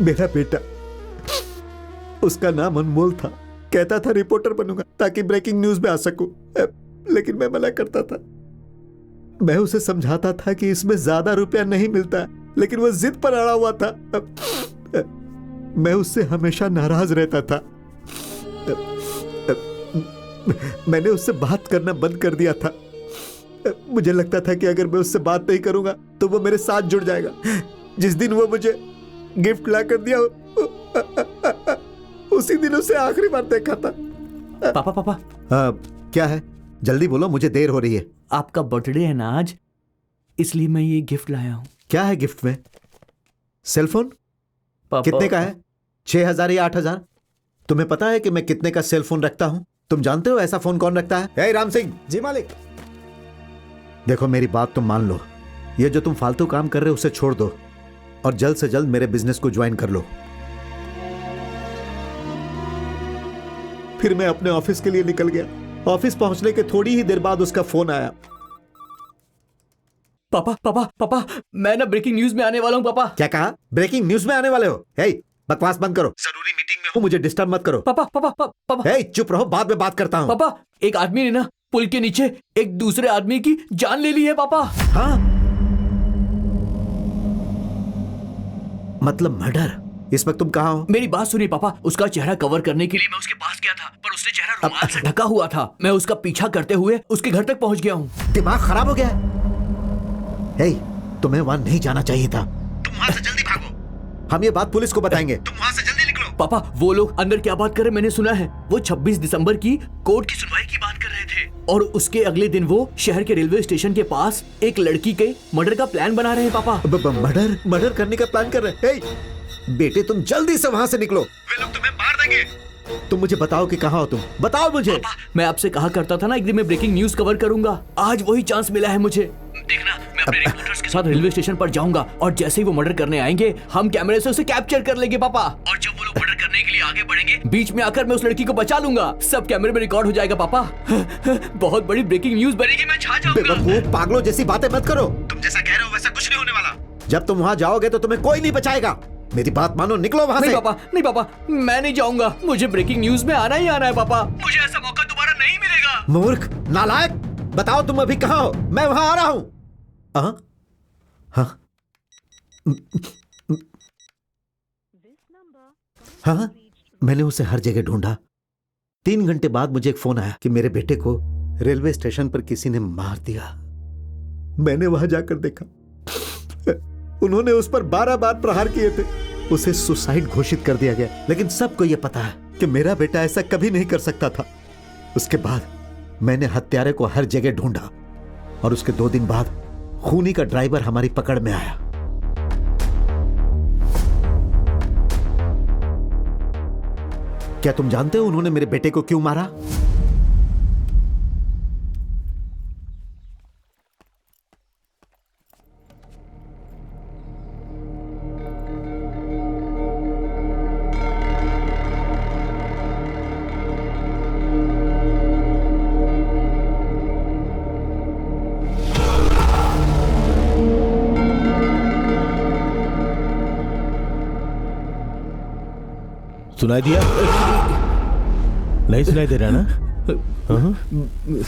मेरा बेटा, उसका नाम अनमोल था, कहता था रिपोर्टर बनूंगा ताकि ब्रेकिंग न्यूज में आ सकूं, लेकिन मैं मना करता था। मैं उसे समझाता था कि इसमें ज्यादा रुपया नहीं मिलता, लेकिन वो जिद पर अड़ा हुआ था। मैं उससे हमेशा नाराज रहता था। मैंने उससे बात करना बंद कर दिया था। मुझे लगता था कि अगर मैं उससे बात नहीं करूंगा तो वो मेरे साथ जुड़ जाएगा। जिस दिन वो मुझे गिफ्ट ला कर दिया, उसी दिन उसे आखिरी बार देखा था। पापा पापा, क्या है? जल्दी बोलो, मुझे देर हो रही है। आपका बर्थडे है ना आज, इसलिए मैं ये गिफ्ट लाया हूँ। क्या है गिफ्ट में? सेलफोन? कितने का है? 6,000 या 8,000? तुम्हें पता है कि मैं कितने का सेल फोन रखता हूं? तुम जानते हो ऐसा फोन कौन रखता है? हे राम सिंह। जी मालिक। देखो, मेरी बात तुम मान लो। ये जो तुम फालतू काम कर रहे हो उसे छोड़ दो और जल्द से जल्द मेरे बिजनेस को ज्वाइन कर लो। फिर मैं अपने ऑफिस के लिए निकल गया। ऑफिस पहुंचने के थोड़ी ही देर बाद उसका फोन आया। पापा पापा पापा, मैं ना ब्रेकिंग न्यूज में आने वाला हूँ पापा। क्या कहा? ब्रेकिंग न्यूज में आने वाले हो? हे, बकवास बंद करो, जरूरी मीटिंग में हूँ, मुझे डिस्टर्ब मत करो। पापा पापा पापा, हे, चुप रहो, बाद में बात करता हूँ। पापा, एक आदमी ने ना पुल के नीचे एक दूसरे आदमी की जान ले ली है पापा। हाँ? मतलब मर्डर? इस वक्त तुम कहाँ हो? मेरी बात सुनिए पापा, उसका चेहरा कवर करने के लिए मैं उसके पास गया था, पर उसने चेहरा रुमाल से ढका हुआ था। मैं उसका पीछा करते हुए उसके घर तक पहुंच गया हूँ। दिमाग खराब हो गया है? हे, तुम्हें वहां नहीं जाना चाहिए था। तुम वहां से जल्दी भागो, हम ये बात पुलिस को बताएंगे। तुम वहां से जल्दी निकलो। पापा, वो लोग अंदर क्या बात कर रहे मैंने सुना है। वो 26 दिसंबर की कोर्ट की सुनवाई की बात कर रहे थे, और उसके अगले दिन वो शहर के रेलवे स्टेशन के पास एक लड़की के मर्डर का प्लान बना रहे हैं पापा। मर्डर करने का प्लान कर रहे हैं? बेटे, तुम जल्दी से वहां से निकलो, वे लोग तुम्हें मार देंगे। तुम मुझे बताओ कि कहाँ हो तुम, बताओ मुझे। पापा, मैं आपसे कहा करता था ना एक दिन मैं ब्रेकिंग न्यूज कवर करूंगा, आज वही चांस मिला है मुझे। देखना, मैं अपने रिपोर्टर्स के साथ रेलवे स्टेशन पर जाऊंगा, और जैसे ही वो मर्डर करने आएंगे हम कैमरे से उसे कैप्चर कर लेंगे पापा। और जब वो लोग मर्डर करने के लिए आगे बढ़ेंगे, बीच में आकर मैं उस लड़की को बचा लूंगा। सब कैमरे में रिकॉर्ड हो जाएगा पापा। बहुत बड़ी ब्रेकिंग न्यूज बनेगी, मैं छा जाऊंगा। बेवकूफ, पागलों जैसी बातें मत करो। तुम जैसा कह रहे हो वैसा कुछ नहीं होने वाला। जब तुम वहां जाओगे तो तुम्हें कोई नहीं बचाएगा। मेरी बात मानो, निकलो वहां से। नहीं पापा, नहीं पापा, मैं नहीं जाऊंगा। मुझे ब्रेकिंग न्यूज में आना ही आना है पापा। मुझे ऐसा मौका दोबारा नहीं मिलेगा। मूर्ख, नालायक, बताओ तुम अभी कहाँ हो? मैं वहां आ रहा हूं। हाँ, मैंने उसे हर जगह ढूंढा। 3 घंटे बाद मुझे एक फोन आया कि मेरे बेटे को रेलवे स्टेशन पर किसी ने मार दिया। मैंने वहां जाकर देखा, उन्होंने उस पर 12 बार प्रहार किए थे। उसे सुसाइड घोषित कर दिया गया, लेकिन सबको यह पता है कि मेरा बेटा ऐसा कभी नहीं कर सकता था। उसके बाद मैंने हत्यारे को हर जगह ढूंढा, और उसके 2 दिन बाद खूनी का ड्राइवर हमारी पकड़ में आया। क्या तुम जानते हो उन्होंने मेरे बेटे को क्यों मारा? सुनाई दिया? नहीं सुनाई दे रहा ना?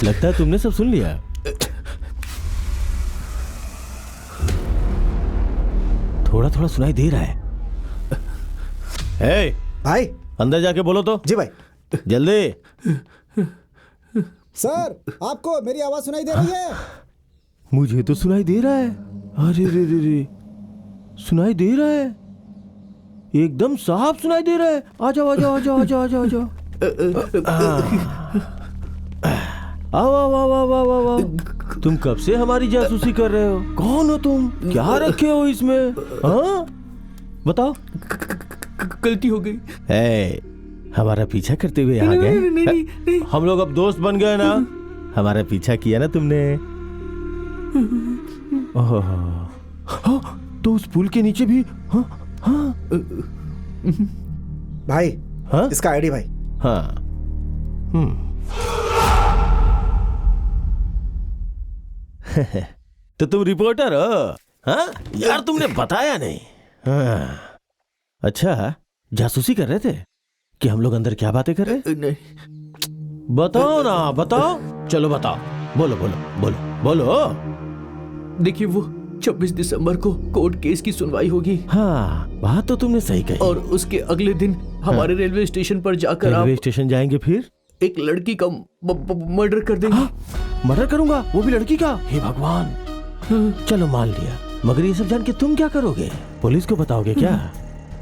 लगता है तुमने सब सुन लिया। थोड़ा थोड़ा सुनाई दे रहा है। हे भाई, अंदर जाके बोलो तो। जी भाई। जल्दी। सर, आपको मेरी आवाज सुनाई दे रही है? मुझे तो सुनाई दे रहा है। अरे रे रे रे, सुनाई दे रहा है, एकदम साफ सुनाई दे रहा है। आ जाओ आ जाओ आ जाओ आ जाओ आ जाओ आ जाओ। आओ आओ आओ आओ आओ आओ। तुम कब से हमारी जासूसी कर रहे हो? कौन हो तुम? क्या रखे हो इसमें? हाँ बताओ। गलती हो गई। हमारा पीछा करते हुए आ गए। हम लोग अब दोस्त बन गए ना। हमारा पीछा किया ना तुमने। तो उस पुल के नीचे भी। हाँ हाँ भाई, हाँ? इसका आईडी भाई। हाँ तो तुम रिपोर्टर हो? हाँ यार, तुमने बताया नहीं। हाँ अच्छा, जासूसी कर रहे थे कि हम लोग अंदर क्या बातें कर रहे? नहीं। बताओ ना, बताओ। चलो बताओ, बोलो बोलो बोलो बोलो। देखिए, वो 26 दिसंबर को कोर्ट केस की सुनवाई होगी। हाँ, बात तो तुमने सही कही। और उसके अगले दिन हमारे रेलवे स्टेशन पर जाकर रेलवे स्टेशन जाएंगे, फिर एक लड़की का मर्डर कर देंगे। हाँ? मर्डर करूंगा, वो भी लड़की का? हे भगवान। चलो मान लिया, मगर ये सब जान के तुम क्या करोगे? पुलिस को बताओगे क्या?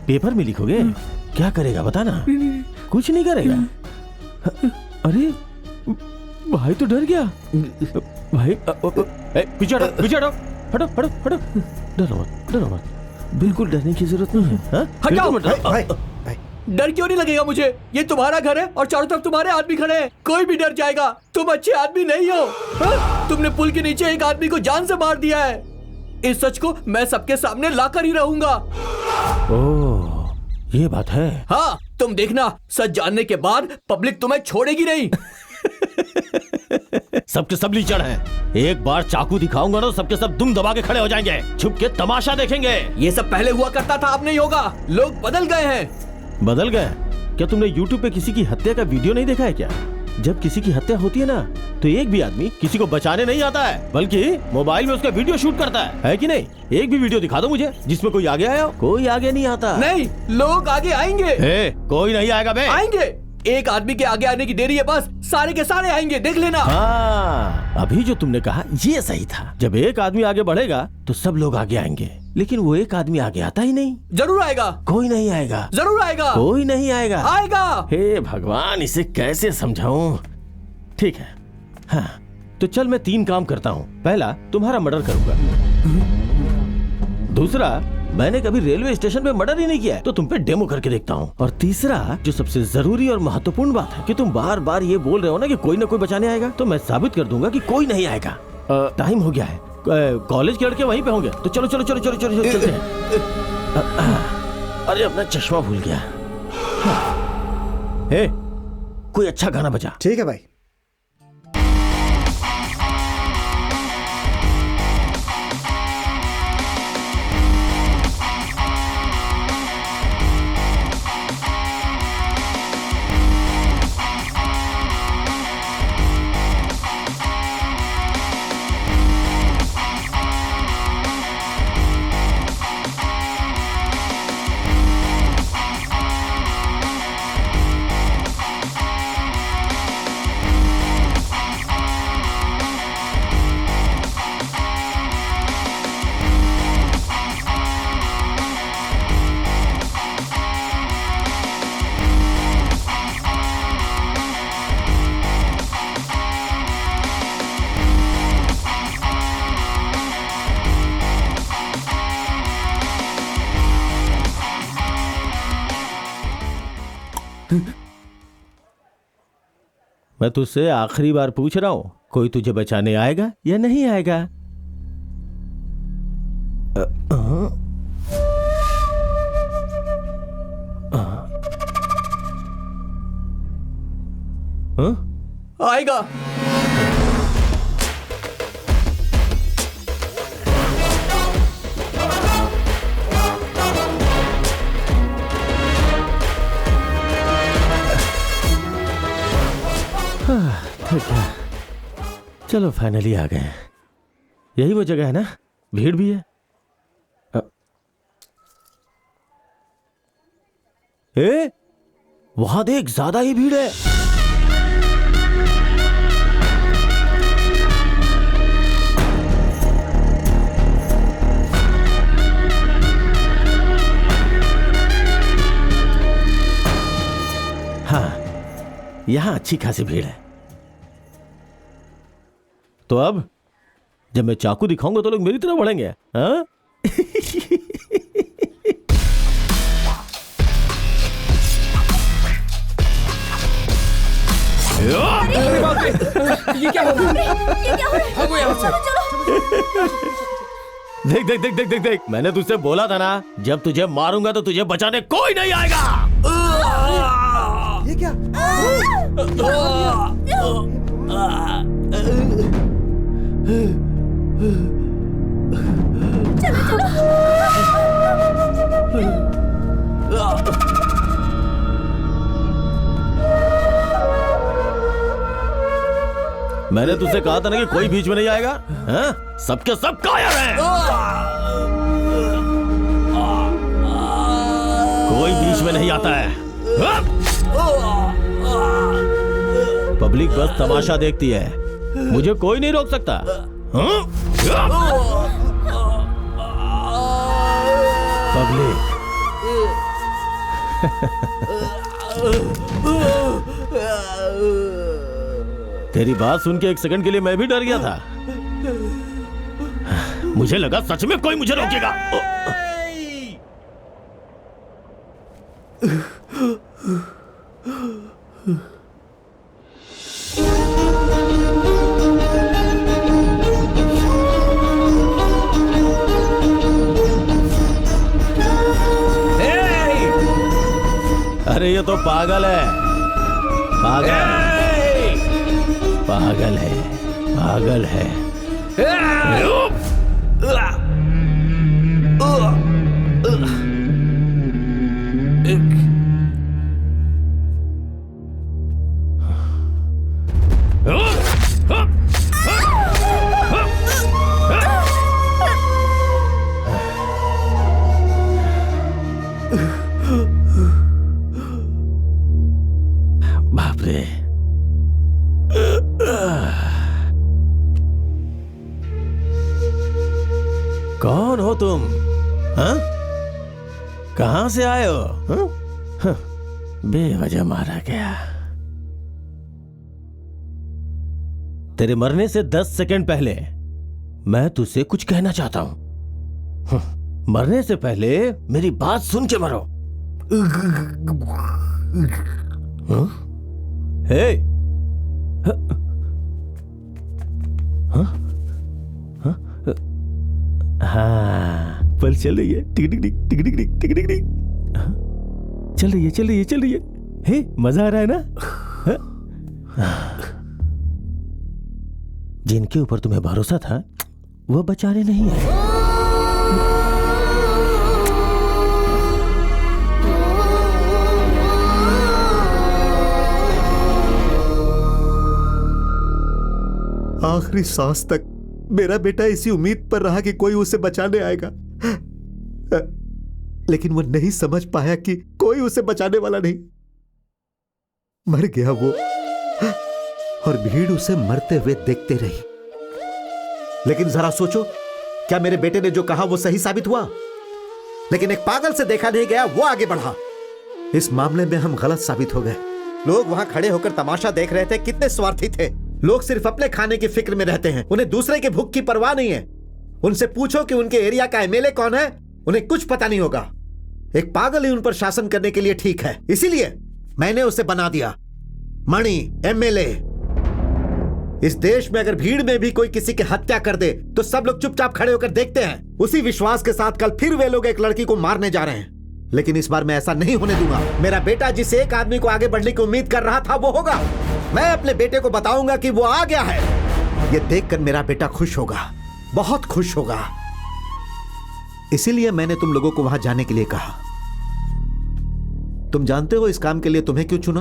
पेपर में लिखोगे? क्या करेगा बताना? कुछ नहीं करेगा। अरे भाई तो डर गया। भाई पीछे हटो, पीछे हटो, हटो हटो हटो। डरो मत, डरो मत, बिल्कुल डरने की जरूरत नहीं है। हटाओ भाई, भाई, भाई। डर क्यों नहीं लगेगा मुझे? ये तुम्हारा घर है और चारों तरफ तुम्हारे आदमी खड़े हैं। कोई भी डर जाएगा। तुम अच्छे आदमी नहीं हो। तुमने पुल के नीचे एक आदमी को जान से मार दिया है। इस सच को मैं सबके सामने लाकर ही रहूंगा। ओह, ये बात है। हाँ, तुम देखना, सच जानने के बाद पब्लिक तुम्हें छोड़ेगी नहीं। सबके सब लीचड़ हैं। एक बार चाकू दिखाऊंगा ना, सबके सब दुम दबा के खड़े हो जाएंगे, छुप के तमाशा देखेंगे। ये सब पहले हुआ करता था, अब नहीं होगा। लोग बदल गए हैं। बदल गए? क्या तुमने YouTube पे किसी की हत्या का वीडियो नहीं देखा है क्या? जब किसी की हत्या होती है ना, तो एक भी आदमी किसी को बचाने नहीं आता है, बल्कि मोबाइल में उसका वीडियो शूट करता है कि नहीं? एक भी वीडियो दिखा दो मुझे जिसमें कोई आगे आया हो। कोई आगे नहीं आता। नहीं, लोग आगे आएंगे। कोई नहीं आएगा बे। आएंगे। एक आदमी के आगे आने की देरी है, बस सारे के सारे आएंगे, देख लेना। हाँ, अभी जो तुमने कहा ये सही था। जब एक आदमी आगे बढ़ेगा तो सब लोग आगे आएंगे, लेकिन वो एक आदमी आगे आता ही नहीं। जरूर आएगा। कोई नहीं आएगा। जरूर आएगा। कोई नहीं आएगा। आएगा। हे भगवान, इसे कैसे समझाऊं? ठीक है, हाँ तो चल मैं 3 काम करता हूँ। पहला, तुम्हारा मर्डर करूंगा। दूसरा, मैंने कभी रेलवे स्टेशन पे मर्डर ही नहीं किया है, तो तुम पे डेमो करके देखता हूँ। और तीसरा, जो सबसे जरूरी और महत्वपूर्ण बात है कि तुम बार बार ये बोल रहे हो ना कि कोई ना कोई बचाने आएगा, तो मैं साबित कर दूंगा कि कोई नहीं आएगा। टाइम हो गया है, कॉलेज के लड़के वहीं पे होंगे, तो चलो चलो चलो चलो चलो चलते हैं। अरे अपना चश्मा भूल गया। हे, कोई अच्छा गाना बजा। ठीक है भाई। मैं तुझसे आखिरी बार पूछ रहा हूं, कोई तुझे बचाने आएगा या नहीं आएगा? आएगा। ठीक है, चलो फाइनली आ गए। यही वो जगह है ना, भीड़ भी है। वहां देख, ज्यादा ही भीड़ है। हाँ, यहां अच्छी खासी भीड़ है। तो अब जब मैं चाकू दिखाऊंगा तो लोग मेरी तरफ बढ़ेंगे। हाँ? ये क्या हो रहा है? भागो यहाँ से। देख देख देख देख देख देख, मैंने तुझसे बोला था ना, जब तुझे मारूंगा तो तुझे बचाने कोई नहीं आएगा। ये क्या? मैंने तुझसे कहा था ना कि कोई बीच में नहीं आएगा। हाँ? सबके सब कायर हैं। कोई बीच में नहीं आता है। पब्लिक बस तमाशा देखती है, मुझे कोई नहीं रोक सकता। पब्लिक तेरी बात सुन के एक सेकंड के लिए मैं भी डर गया था। मुझे लगा सच में कोई मुझे रोकेगा। अरे ये तो पागल है, पागल है, पागल है। बाप रे, कौन हो तुम? हाँ? कहां से आए हो? हाँ? बेवजह मारा गया। तेरे मरने से 10 सेकंड पहले मैं तुझसे कुछ कहना चाहता हूं। मरने से पहले मेरी बात सुन के मरो। हे, हाँ, पल चल रही है। टिक टिक टिक टिक टिक टिक टिक टिक टिक। चल रही है, चल रही है, चल रही है। हे, मजा आ रहा है ना? जिनके ऊपर तुम्हें भरोसा था वो बेचारे नहीं है। आखिरी सांस तक मेरा बेटा इसी उम्मीद पर रहा कि कोई उसे बचाने आएगा, लेकिन वो नहीं समझ पाया कि कोई उसे बचाने वाला नहीं। मर गया वो, और भीड़ उसे मरते हुए देखते रही। लेकिन जरा सोचो, क्या मेरे बेटे ने जो कहा वो सही साबित हुआ? लेकिन एक पागल से देखा नहीं गया, वो आगे बढ़ा। इस मामले में हम गलत साबित हो गए। लोग वहां खड़े होकर तमाशा देख रहे थे, कितने स्वार्थी थे। लोग सिर्फ अपने खाने की फिक्र में रहते हैं, उन्हें दूसरे के भूख की परवाह नहीं है। उनसे पूछो कि उनके एरिया का एमएलए कौन है, उन्हें कुछ पता नहीं होगा। एक पागल ही उन पर शासन करने के लिए ठीक है, इसीलिए मैंने उसे बना दिया मणि एमएलए। इस देश में अगर भीड़ में भी कोई किसी की हत्या कर दे तो सब लोग चुपचाप खड़े होकर देखते हैं। उसी विश्वास के साथ कल फिर वे लोग एक लड़की को मारने जा रहे हैं, लेकिन इस बार मैं ऐसा नहीं होने दूंगा। मेरा बेटा जिस एक आदमी को आगे बढ़ने की उम्मीद कर रहा था वो होगा। मैं अपने बेटे को बताऊंगा कि वो आ गया है। ये देखकर मेरा बेटा खुश होगा, बहुत खुश होगा। इसीलिए मैंने तुम लोगों को वहां जाने के लिए कहा। तुम जानते हो इस काम के लिए तुम्हें क्यों चुना?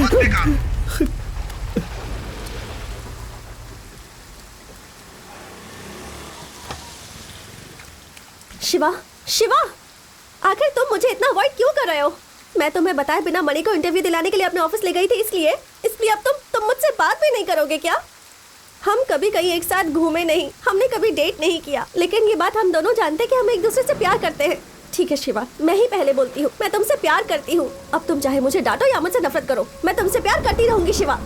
बहुत बेकार। शिवा, शिवा, आखिर तुम मुझे इतना अवॉइड क्यों कर रहे हो? मैं तुम्हें बताए बिना मणि को इंटरव्यू दिलाने के लिए अपने ऑफिस ले गई थी, इसलिए अब तुम मुझसे बात भी नहीं करोगे क्या? हम कभी कहीं एक साथ घूमे नहीं, हमने कभी डेट नहीं किया, लेकिन ये बात हम दोनों जानते हैं कि हम एक दूसरे से प्यार करते हैं। ठीक है शिवा, मैं ही पहले बोलती हूँ, मैं तुमसे प्यार करती हूँ। अब तुम चाहे मुझे डांटो या मुझसे नफरत करो, मैं तुमसे प्यार करती रहूंगी शिवा।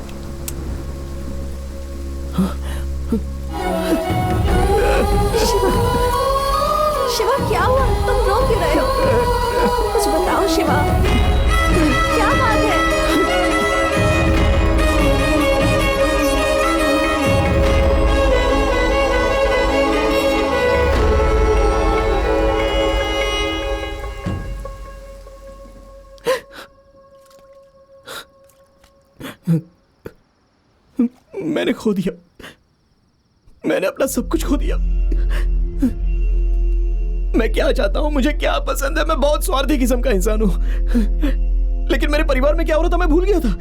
शिवा क्या हुआ? तुम रो क्यों रहे हो? कुछ बताओ शिवा, क्या बात है? मैंने खो दिया, मैंने अपना सब कुछ खो दिया। मैं क्या चाहता हूं, मुझे क्या पसंद है, मैं बहुत स्वार्थी किस्म का इंसान हूं। लेकिन मेरे परिवार में क्या हो रहा था मैं भूल गया था।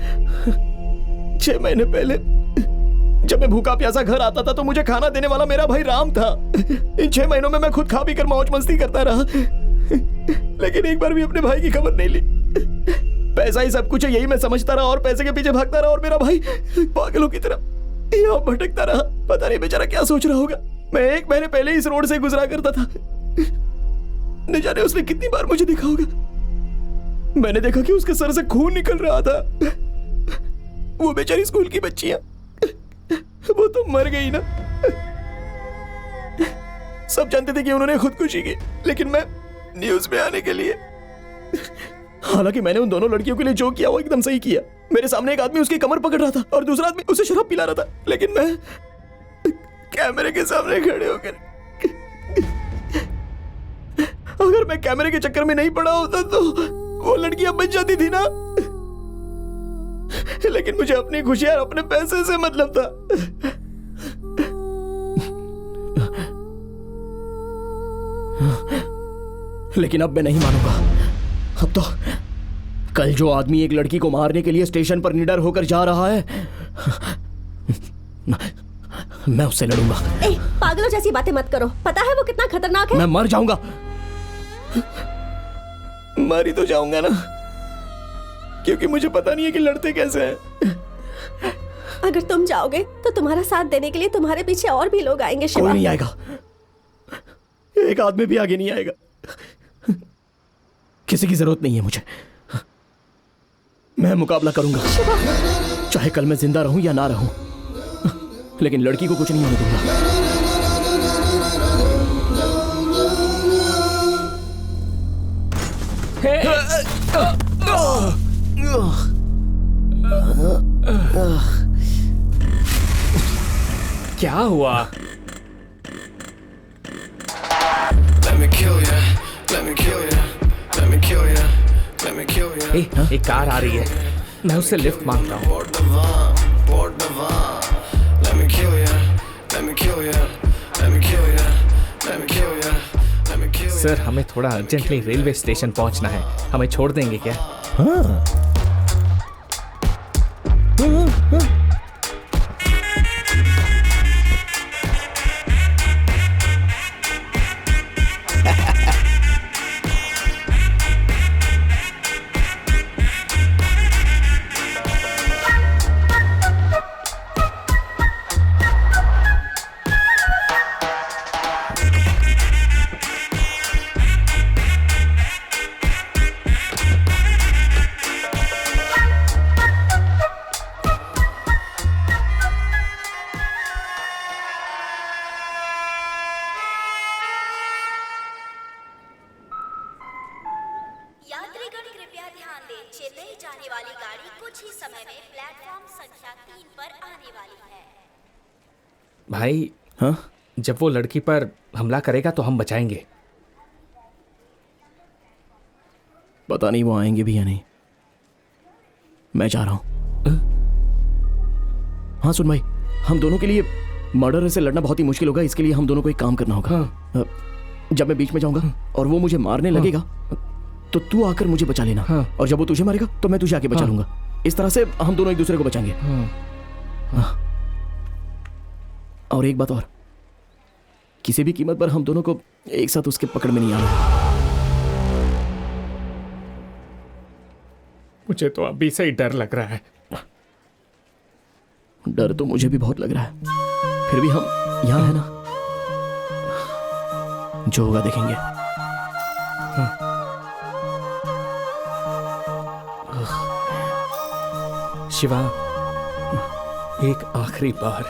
6 महीने पहले जब मैं भूखा प्यासा घर आता था तो मुझे खाना देने वाला मेरा भाई राम था। इन 6 महीनों में मैं खुद खा पी कर मौज मस्ती करता रहा, लेकिन एक बार भी अपने भाई की खबर नहीं ली। पैसा ही सब कुछ है, यही मैं समझता रहा और पैसे के पीछे भागता रहा, और मेरा भाई पागलों की तरह यहाँ भटकता रहा। पता नहीं बेचारा क्या सोच रहा होगा। मैं 1 महीने पहले इस रोड से गुजरा करता था, न जाने उसने कितनी बार मुझे देखा होगा। मैंने देखा कि उसके सर से खून निकल रहा था। वो बेचारी स्कूल की बच्चियां, वो तो मर गई ना। सब जानते थे कि उन्होंने खुदकुशी की, लेकिन मैं न्यूज में आने के लिए, हालांकि मैंने उन दोनों लड़कियों के लिए जो किया वो एकदम सही किया। मेरे सामने एक आदमी उसकी कमर पकड़ रहा था और दूसरा आदमी उसे शराब पिला रहा था, लेकिन मैं कैमरे के सामने खड़े होकर, अगर मैं कैमरे के चक्कर में नहीं पड़ा होता तो वो लड़कियां बच जाती थी ना। लेकिन मुझे अपनी खुशी और अपने पैसे से मतलब था। लेकिन अब मैं नहीं मानूंगा। अब तो कल जो आदमी एक लड़की को मारने के लिए स्टेशन पर निडर होकर जा रहा है, मैं उससे लड़ूंगा। पागलों जैसी बातें मत करो, पता है वो कितना खतरनाक है। मैं मर जाऊंगा, मर ही तो जाऊंगा ना, क्योंकि मुझे पता नहीं है कि लड़ते कैसे हैं। अगर तुम जाओगे तो तुम्हारा साथ देने के लिए तुम्हारे पीछे और भी लोग आएंगे शिवा। कोई नहीं आएगा, एक आदमी भी आगे नहीं आएगा। किसी की जरूरत नहीं है मुझे। मैं मुकाबला करूंगा, चाहे कल मैं जिंदा रहूं या ना रहूं, लेकिन लड़की को कुछ नहीं होने दूंगा। क्या हुआ? एक कार आ रही है, मैं उससे लिफ्ट मांगता हूँ। सर, हमें थोड़ा अर्जेंटली रेलवे स्टेशन पहुंचना है, हमें छोड़ देंगे क्या? हाँ। भाई, हाँ? जब वो लड़की पर हमला करेगा तो हम बचाएंगे। पता नहीं वो आएंगे भी या नहीं। मैं जा रहा हूं। हाँ सुन भाई, हम दोनों के लिए मर्डर से लड़ना बहुत ही मुश्किल होगा, इसके लिए हम दोनों को एक काम करना होगा। हाँ। जब मैं बीच में जाऊंगा और वो मुझे मारने लगेगा तो तू आकर मुझे बचा लेना। हाँ। और जब वो तुझे मारेगा तो मैं तुझे आके बचा लूंगा। इस तरह से हम दोनों एक दूसरे को बचाएंगे। और एक बात और, किसी भी कीमत पर हम दोनों को एक साथ उसके पकड़ में नहीं आना। मुझे तो अभी से ही डर लग रहा है। डर तो मुझे भी बहुत लग रहा है, फिर भी हम यहां है ना, जो होगा देखेंगे। शिवा, एक आखिरी बार।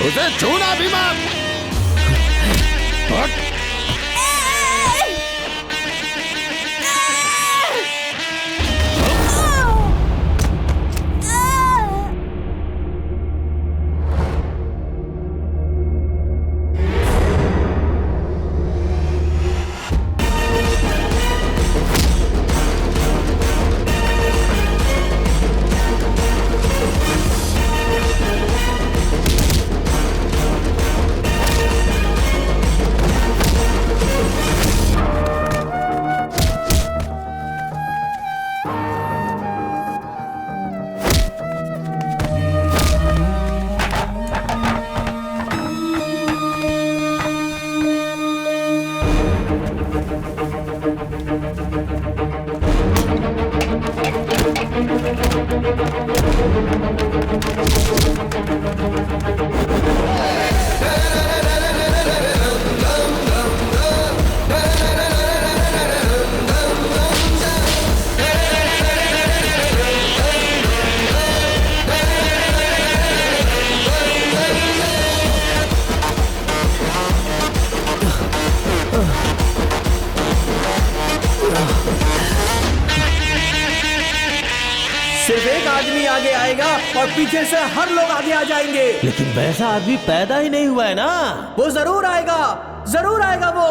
उसे छूना भी मत। सिर्फ एक आदमी आगे आएगा और पीछे से हर लोग आगे आ जाएंगे। लेकिन वैसा आदमी पैदा ही नहीं हुआ है ना। वो जरूर आएगा वो।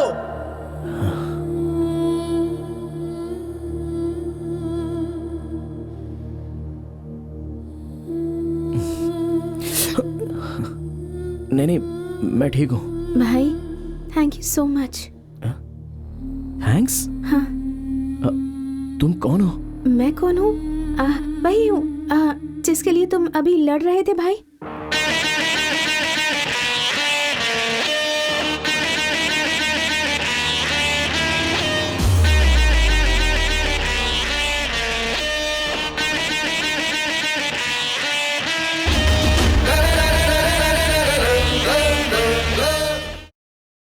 नहीं, मैं ठीक हूँ। भाई thank you so much. Thanks? हाँ। तुम कौन हो? मैं कौन हूँ? वही हूँ जिसके लिए तुम अभी लड़ रहे थे भाई।